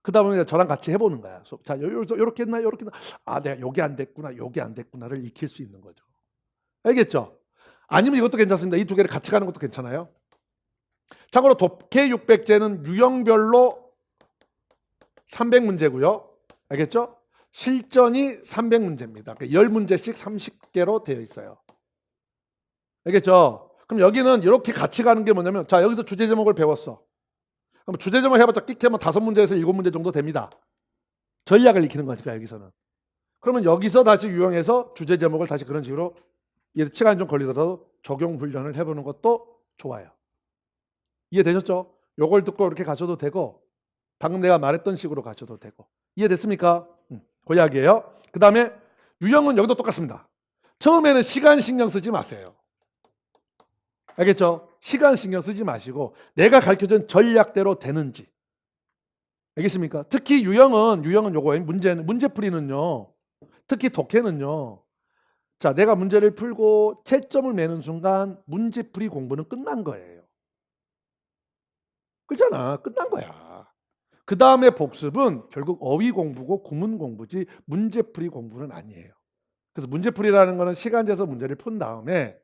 Speaker 1: 그 다음에 저랑 같이 해보는 거야. 자, 요렇게 했나 요렇게 했나. 아, 내가 요게 안 됐구나 요게 안 됐구나를 익힐 수 있는 거죠. 알겠죠? 아니면 이것도 괜찮습니다. 이 두 개를 같이 가는 것도 괜찮아요. 참고로 독해 600제는 유형별로 300문제고요. 알겠죠? 실전이 300문제입니다. 그러니까 10문제씩 30개로 되어 있어요. 알겠죠? 그럼 여기는 이렇게 같이 가는 게 뭐냐면 자, 여기서 주제 제목을 배웠어. 그럼 주제 제목 해봤자 끽하면 5문제에서 7문제 정도 됩니다. 전략을 익히는 거니까 여기서는. 그러면 여기서 다시 유형해서 주제 제목을 다시 그런 식으로 시간이 좀 걸리더라도 적용 훈련을 해보는 것도 좋아요. 이해되셨죠? 요걸 듣고 이렇게 가셔도 되고 방금 내가 말했던 식으로 가셔도 되고 이해됐습니까? 그 이야기예요. 그 다음에 유형은 여기도 똑같습니다. 처음에는 시간 신경 쓰지 마세요. 알겠죠? 시간 신경 쓰지 마시고 내가 가르쳐준 전략대로 되는지. 알겠습니까? 특히 유형은 요거예요. 문제풀이는요. 특히 독해는요. 자, 내가 문제를 풀고 채점을 매는 순간 문제풀이 공부는 끝난 거예요. 그렇잖아. 끝난 거야. 그 다음에 복습은 결국 어휘 공부고 구문 공부지 문제풀이 공부는 아니에요. 그래서 문제풀이라는 거는 시간 재서 문제를 푼 다음에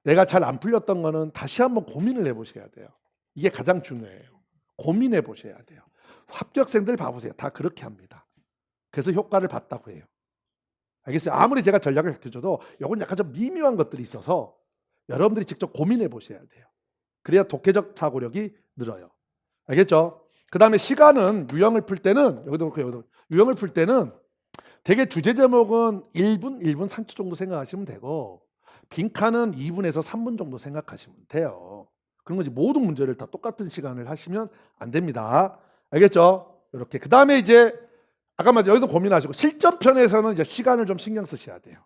Speaker 1: 내가 잘 안 풀렸던 거는 다시 한번 고민을 해보셔야 돼요. 이게 가장 중요해요. 고민해 보셔야 돼요. 합격생들 봐보세요. 다 그렇게 합니다. 그래서 효과를 봤다고 해요. 알겠어요? 아무리 제가 전략을 가르쳐줘도 이건 약간 좀 미묘한 것들이 있어서 여러분들이 직접 고민해 보셔야 돼요. 그래야 독해적 사고력이 늘어요. 알겠죠? 그 다음에 시간은 유형을 풀 때는 여기도 그렇고 여기도 유형을 풀 때는 되게 주제 제목은 1분, 1분 3초 정도 생각하시면 되고 빈칸은 2분에서 3분 정도 생각하시면 돼요. 그런 거지 모든 문제를 다 똑같은 시간을 하시면 안 됩니다. 알겠죠? 이렇게 그 다음에 이제 아까 말씀 여기서 고민하시고 실전편에서는 이제 시간을 좀 신경 쓰셔야 돼요.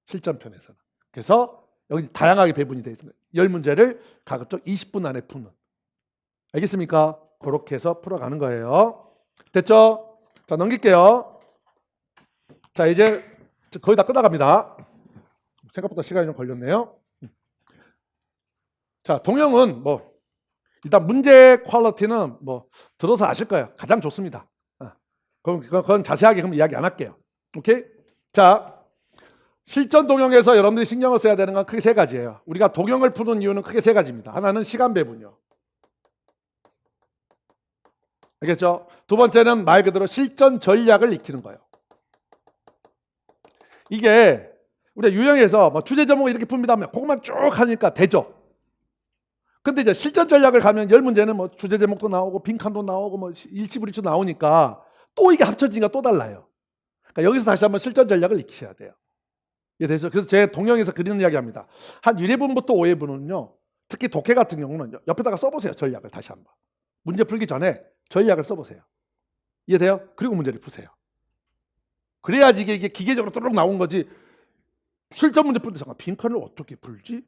Speaker 1: 실전편에서는. 그래서 여기 다양하게 배분이 되어 있습니다. 10문제를 가급적 20분 안에 푸는. 알겠습니까? 그렇게 해서 풀어가는 거예요. 됐죠? 자, 넘길게요. 자, 이제 거의 다 끝나갑니다. 생각보다 시간이 좀 걸렸네요. 자, 동영은 뭐 일단 문제 퀄리티는 뭐 들어서 아실 거예요. 가장 좋습니다. 그건 자세하게 그럼 이야기 안 할게요. 오케이? 자, 실전 동영에서 여러분들이 신경을 써야 되는 건 크게 세 가지예요. 우리가 동영을 푸는 이유는 크게 세 가지입니다. 하나는 시간 배분이요. 알겠죠? 두 번째는 말 그대로 실전 전략을 익히는 거예요. 이게 우리가 유형에서 뭐 주제 제목을 이렇게 풉니다 하면 그것만 쭉 하니까 되죠. 근데 이제 실전 전략을 가면 10문제는 뭐 주제 제목도 나오고 빈칸도 나오고 뭐 일치불이치 나오니까 또 이게 합쳐지니까 또 달라요. 그러니까 여기서 다시 한번 실전 전략을 익히셔야 돼요. 이해되죠? 그래서 제 동영에서 그리는 이야기 합니다. 한 1회분부터 5회분은요. 특히 독해 같은 경우는 옆에다가 써보세요. 전략을 다시 한번. 문제 풀기 전에 전략을 써보세요. 이해돼요? 그리고 문제를 푸세요. 그래야지 이게 기계적으로 또록 나온 거지. 실전 문제 풀 때 잠깐 빈칸을 어떻게 풀지?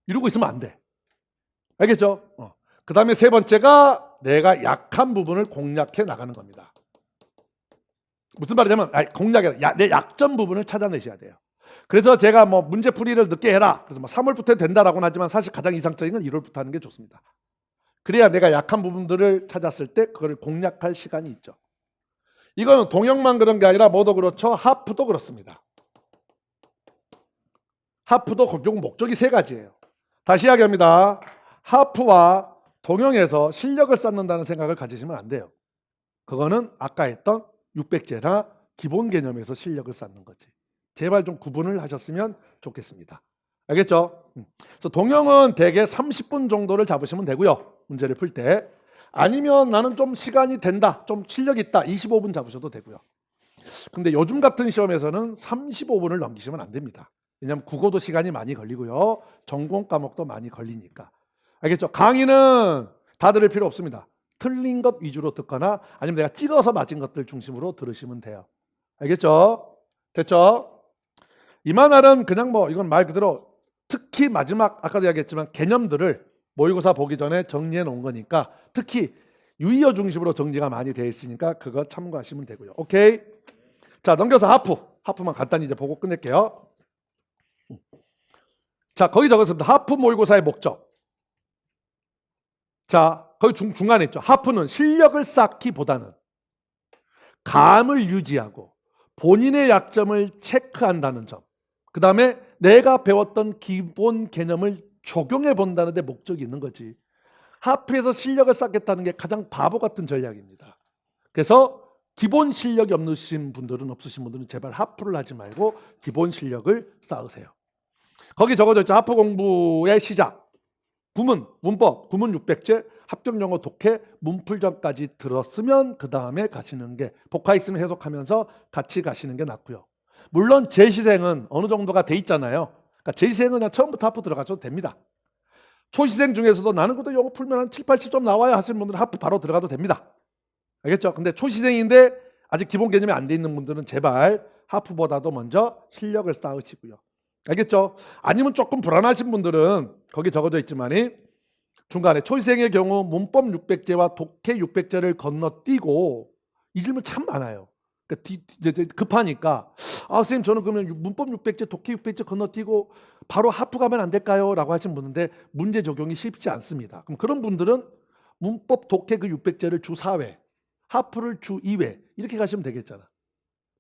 Speaker 1: 이러고 있으면 안 돼. 알겠죠? 그 다음에 세 번째가 내가 약한 부분을 공략해 나가는 겁니다. 무슨 말이냐면 공략이 내 약점 부분을 찾아내셔야 돼요. 그래서 제가 뭐 문제풀이를 늦게 해라. 그래서 뭐 3월부터 된다라고는 하지만 사실 가장 이상적인 건 1월부터 하는 게 좋습니다. 그래야 내가 약한 부분들을 찾았을 때 그걸 공략할 시간이 있죠. 이거는 동영만 그런 게 아니라 뭐도 그렇죠. 하프도 그렇습니다. 하프도 결국 목적이 세 가지예요. 다시 이야기합니다. 하프와 동영에서 실력을 쌓는다는 생각을 가지시면 안 돼요. 그거는 아까 했던 600제나 기본 개념에서 실력을 쌓는 거지. 제발 좀 구분을 하셨으면 좋겠습니다. 알겠죠? 그래서 동영은 대개 30분 정도를 잡으시면 되고요. 문제를 풀 때. 아니면 나는 좀 시간이 된다, 좀 실력 있다, 25분 잡으셔도 되고요. 근데 요즘 같은 시험에서는 35분을 넘기시면 안 됩니다. 왜냐하면 국어도 시간이 많이 걸리고요. 전공 과목도 많이 걸리니까. 알겠죠? 강의는 다 들을 필요 없습니다. 틀린 것 위주로 듣거나 아니면 내가 찍어서 맞은 것들 중심으로 들으시면 돼요. 알겠죠? 됐죠? 이만할은 그냥 뭐 이건 말 그대로 특히 마지막 아까도 이야기했지만 개념들을 모의고사 보기 전에 정리해 놓은 거니까 특히 유의어 중심으로 정리가 많이 되어 있으니까 그거 참고하시면 되고요. 오케이? 자, 넘겨서 하프만 간단히 이제 보고 끝낼게요. 자, 거기 적었습니다. 하프 모의고사의 목적. 자, 거기 중간에 있죠. 하프는 실력을 쌓기보다는 감을 유지하고 본인의 약점을 체크한다는 점. 그 다음에 내가 배웠던 기본 개념을 적용해 본다는 데 목적이 있는 거지. 하프에서 실력을 쌓겠다는 게 가장 바보 같은 전략입니다. 그래서 기본 실력이 없으신 분들은 제발 하프를 하지 말고 기본 실력을 쌓으세요. 거기 적어져 있죠. 하프 공부의 시작. 구문, 문법, 구문 600제, 합격영어 독해, 문풀전까지 들었으면 그 다음에 가시는 게 복화 있으면 해석하면서 같이 가시는 게 낫고요. 물론 재시생은 어느 정도가 돼 있잖아요. 그러니까 재시생은 그냥 처음부터 하프 들어가셔도 됩니다. 초시생 중에서도 나는 그래도 영어 풀면 한 7, 80점 나와야 하시는 분들은 하프 바로 들어가도 됩니다. 알겠죠? 근데 초시생인데 아직 기본 개념이 안 돼 있는 분들은 제발 하프보다도 먼저 실력을 쌓으시고요. 알겠죠? 아니면 조금 불안하신 분들은 거기 적어져 있지만이 중간에 초시생의 경우 문법 600제와 독해 600제를 건너뛰고 이 질문 참 많아요. 그러니까 급하니까 선생님 저는 그러면 문법 600제 독해 600제 건너뛰고 바로 하프 가면 안 될까요? 라고 하신 분인데 문제 적용이 쉽지 않습니다. 그럼 그런 분들은 문법 독해 그 600제를 주 4회 하프를 주 2회 이렇게 가시면 되겠잖아.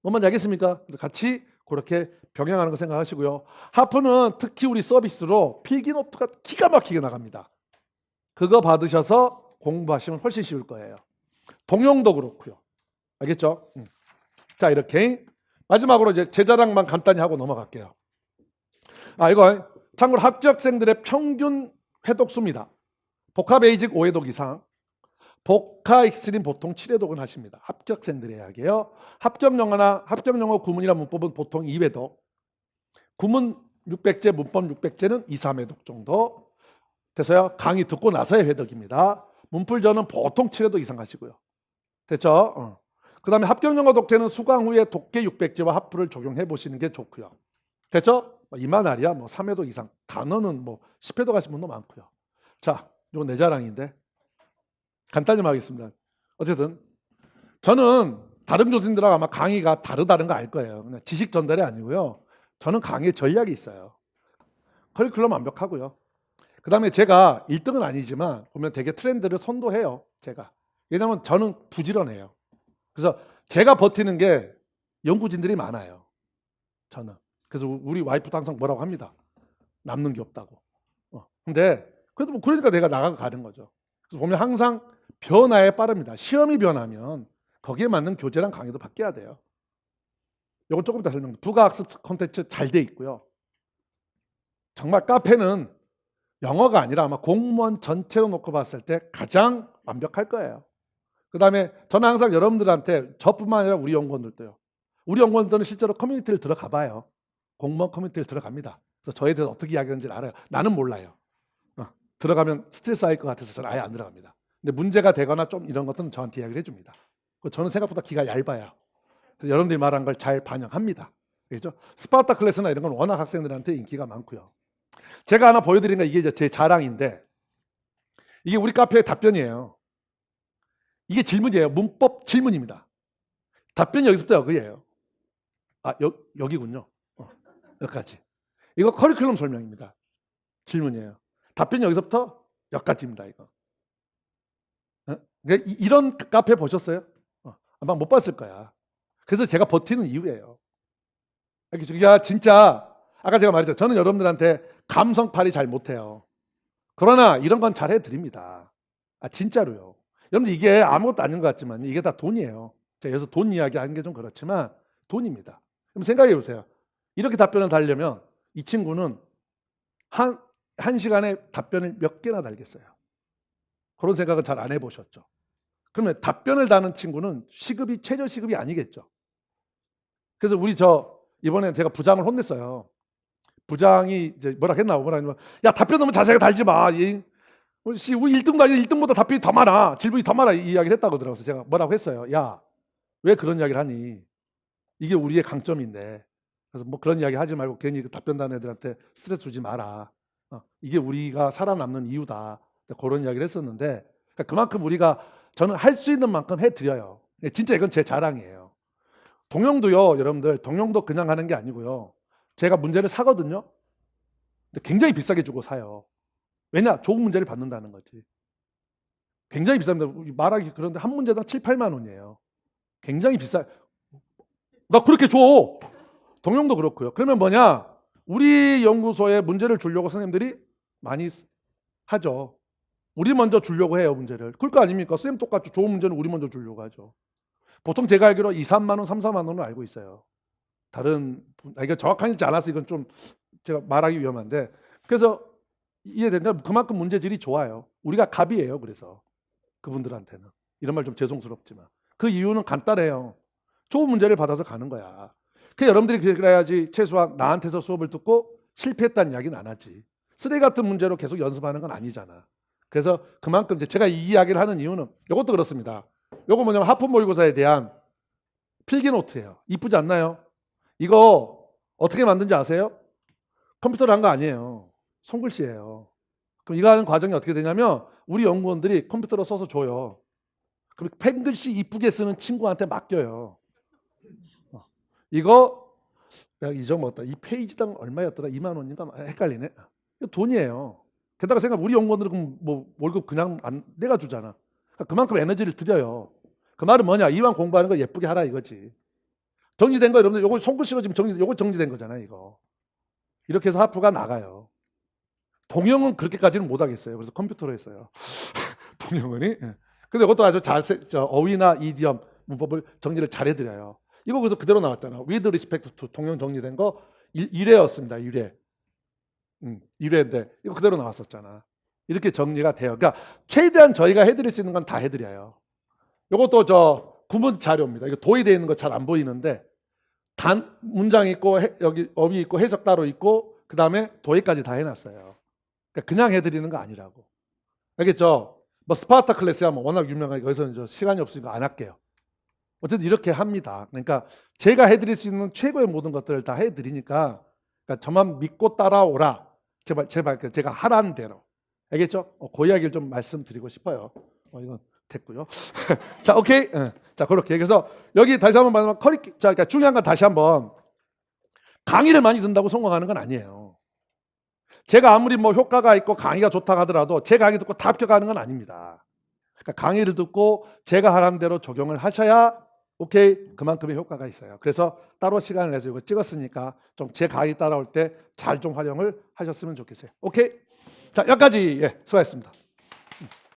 Speaker 1: 뭔 말인지 알겠습니까? 그래서 같이 그렇게 병행하는 거 생각하시고요. 하프는 특히 우리 서비스로 필기노트가 기가 막히게 나갑니다. 그거 받으셔서 공부하시면 훨씬 쉬울 거예요. 동영도 그렇고요. 알겠죠? 자, 이렇게 마지막으로 이제 제 자랑만 간단히 하고 넘어갈게요. 이거 참고로 합격생들의 평균 회독수입니다. 복화 베이직 5회독 이상, 복화 익스트림 보통 7회독은 하십니다. 합격생들의 이야기예요. 합격영어 구문이나 문법은 보통 2회독, 구문 600제, 문법 600제는 2, 3회독 정도 돼서요. 강의 듣고 나서의 회독입니다. 문풀전은 보통 7회독 이상 하시고요. 됐죠? 그 다음에 합격영어 독해는 수강 후에 독해 600제와 하프를 적용해 보시는 게 좋고요. 됐죠? 이만할이야 뭐 3회독 이상, 단어는 뭐 10회독 하신 분도 많고요. 자, 이건 내 자랑인데 간단히만 하겠습니다. 어쨌든 저는 다른 교수님들하고 아마 강의가 다르다는 거 알 거예요. 그냥 지식 전달이 아니고요. 저는 강의 전략이 있어요. 커리큘럼 완벽하고요. 그 다음에 제가 1등은 아니지만 보면 되게 트렌드를 선도해요. 제가. 왜냐하면 저는 부지런해요. 그래서 제가 버티는 게 연구진들이 많아요. 저는. 그래서 우리 와이프도 항상 뭐라고 합니다. 남는 게 없다고. 근데 그래도 뭐 그러니까 내가 나가는 거죠. 그래서 보면 항상 변화에 빠릅니다. 시험이 변하면 거기에 맞는 교재랑 강의도 바뀌어야 돼요. 이건 조금 이따 설명드릴게요. 부가학습 콘텐츠 잘 돼 있고요. 정말 카페는 영어가 아니라 아마 공무원 전체로 놓고 봤을 때 가장 완벽할 거예요. 그 다음에 저는 항상 여러분들한테 저뿐만 아니라 우리 연구원들도요. 우리 연구원들은 실제로 커뮤니티를 들어가 봐요. 공무원 커뮤니티를 들어갑니다. 그래서 저에 대해서 어떻게 이야기하는지를 알아요. 나는 몰라요. 들어가면 스트레스 할 것 같아서 저는 아예 안 들어갑니다. 근데 문제가 되거나 좀 이런 것들은 저한테 이야기를 해줍니다. 저는 생각보다 귀가 얇아요. 그래서 여러분들이 말한 걸 잘 반영합니다. 그렇죠? 스파르타 클래스나 이런 건 워낙 학생들한테 인기가 많고요. 제가 하나 보여드린 건 이게 이제 제 자랑인데 이게 우리 카페의 답변이에요. 이게 질문이에요. 문법 질문입니다. 답변이 여기서부터 여기예요. 여기군요. 여기까지. 이거 커리큘럼 설명입니다. 질문이에요. 답변이 여기서부터 여기까지입니다. 이거. 이런 카페 보셨어요? 아마 못 봤을 거야. 그래서 제가 버티는 이유예요. 야, 진짜 아까 제가 말했죠. 저는 여러분들한테 감성팔이 잘 못해요. 그러나 이런 건 잘 해드립니다. 진짜로요. 여러분들 이게 아무것도 아닌 것 같지만 이게 다 돈이에요. 제가 여기서 돈 이야기 하는 게 좀 그렇지만 돈입니다. 그럼 생각해 보세요. 이렇게 답변을 달려면 이 친구는 한 시간에 답변을 몇 개나 달겠어요. 그런 생각은 잘 안 해보셨죠. 그러면 답변을 다는 친구는 시급이 최저 시급이 아니겠죠. 그래서 이번에 제가 부장을 혼냈어요. 부장이 이제 뭐라 했나 뭐라 야 답변 너무 자세하게 달지 마. 우리 1등도 아니고 1등보다 답변이 더 많아. 질문이 더 많아. 이 이야기를 했다고 들어서 제가 뭐라고 했어요. 야 왜 그런 이야기를 하니? 이게 우리의 강점인데. 그래서 뭐 그런 이야기 하지 말고 괜히 답변 다는 애들한테 스트레스 주지 마라. 이게 우리가 살아남는 이유다. 그런 이야기를 했었는데 그만큼 우리가 저는 할 수 있는 만큼 해드려요. 진짜 이건 제 자랑이에요. 동영도요. 여러분들 동영도 그냥 하는 게 아니고요. 제가 문제를 사거든요. 근데 굉장히 비싸게 주고 사요. 왜냐? 좋은 문제를 받는다는 거지. 굉장히 비쌉니다. 말하기 그런데 한 문제당 7, 8만 원이에요. 굉장히 비싸. 나 그렇게 줘. 동영도 그렇고요. 그러면 뭐냐? 우리 연구소에 문제를 주려고 선생님들이 많이 하죠. 우리 먼저 주려고 해요, 문제를. 그럴 거 아닙니까? 선생님 똑같죠. 좋은 문제는 우리 먼저 주려고 하죠. 보통 제가 알기로 2, 3만 원, 3, 4만 원을 알고 있어요. 이게 정확하지 않아서 이건 좀 제가 말하기 위험한데. 그래서 이해되니까 그만큼 문제질이 좋아요. 우리가 갑이에요. 그래서 그분들한테는. 이런 말 좀 죄송스럽지만. 그 이유는 간단해요. 좋은 문제를 받아서 가는 거야. 그래서 여러분들이 그래야지 최소한 나한테서 수업을 듣고 실패했다는 이야기는 안 하지. 쓰레기 같은 문제로 계속 연습하는 건 아니잖아. 그래서 그만큼 제가 이 이야기를 하는 이유는 이것도 그렇습니다. 이거 뭐냐면 하프 모의고사에 대한 필기노트예요. 이쁘지 않나요? 이거 어떻게 만든지 아세요? 컴퓨터로 한 거 아니에요. 손글씨예요. 그럼 이거 하는 과정이 어떻게 되냐면 우리 연구원들이 컴퓨터로 써서 줘요. 그럼 펜글씨 이쁘게 쓰는 친구한테 맡겨요. 이거 내가 잊어먹었다. 이 페이지당 얼마였더라? 2만 원인가? 헷갈리네. 이거 돈이에요. 게다가 뭐 우리 연구원들은 뭐 월급 그냥 안 내가 주잖아. 그만큼 에너지를 들여요. 그 말은 뭐냐? 이왕 공부하는 거 예쁘게 하라 이거지. 정리된 거 여러분들 요거 손글씨로 지금 요거 정리된 거잖아요, 이거. 이렇게 해서 하프가 나가요. 동영은 그렇게까지는 못 하겠어요. 그래서 컴퓨터로 했어요. 동영은이. 근데 이것도 아주 어휘나 이디엄 문법을 정리를 잘 해드려요. 이거 그래서 그대로 나왔잖아. With respect to 동영 정리된 거 1회였습니다. 1회. 1회인데 이거 그대로 나왔었잖아. 이렇게 정리가 돼요. 그러니까 최대한 저희가 해드릴 수 있는 건 다 해드려요. 이것도 구문 자료입니다. 이거 도의되어 있는 거 잘 안 보이는데 단 문장 있고 여기 어휘 있고 해석 따로 있고 그 다음에 도의까지 다 해놨어요. 그러니까 그냥 해드리는 거 아니라고. 알겠죠? 뭐 스파르타 클래스야 뭐 워낙 유명하니까 여기서는 시간이 없으니까 안 할게요. 어쨌든 이렇게 합니다. 그러니까 제가 해드릴 수 있는 최고의 모든 것들을 다 해드리니까 그러니까 저만 믿고 따라오라. 제발 제가 하라는 대로. 알겠죠? 그 이야기를 좀 말씀드리고 싶어요. 이건 됐고요. 자, 오케이. 자, 그렇게. 그래서 여기 다시 한번 말하면 그러니까 중요한 건 다시 한번 강의를 많이 듣는다고 성공하는 건 아니에요. 제가 아무리 뭐 효과가 있고 강의가 좋다고 하더라도 제 강의 듣고 다 합격하는 건 아닙니다. 그러니까 강의를 듣고 제가 하라는 대로 적용을 하셔야 오케이 그만큼의 효과가 있어요. 그래서 따로 시간을 내서 이거 찍었으니까 좀 제 강의 따라올 때 잘 좀 활용을 하셨으면 좋겠어요. 오케이. 자, 여기까지 수고하셨습니다.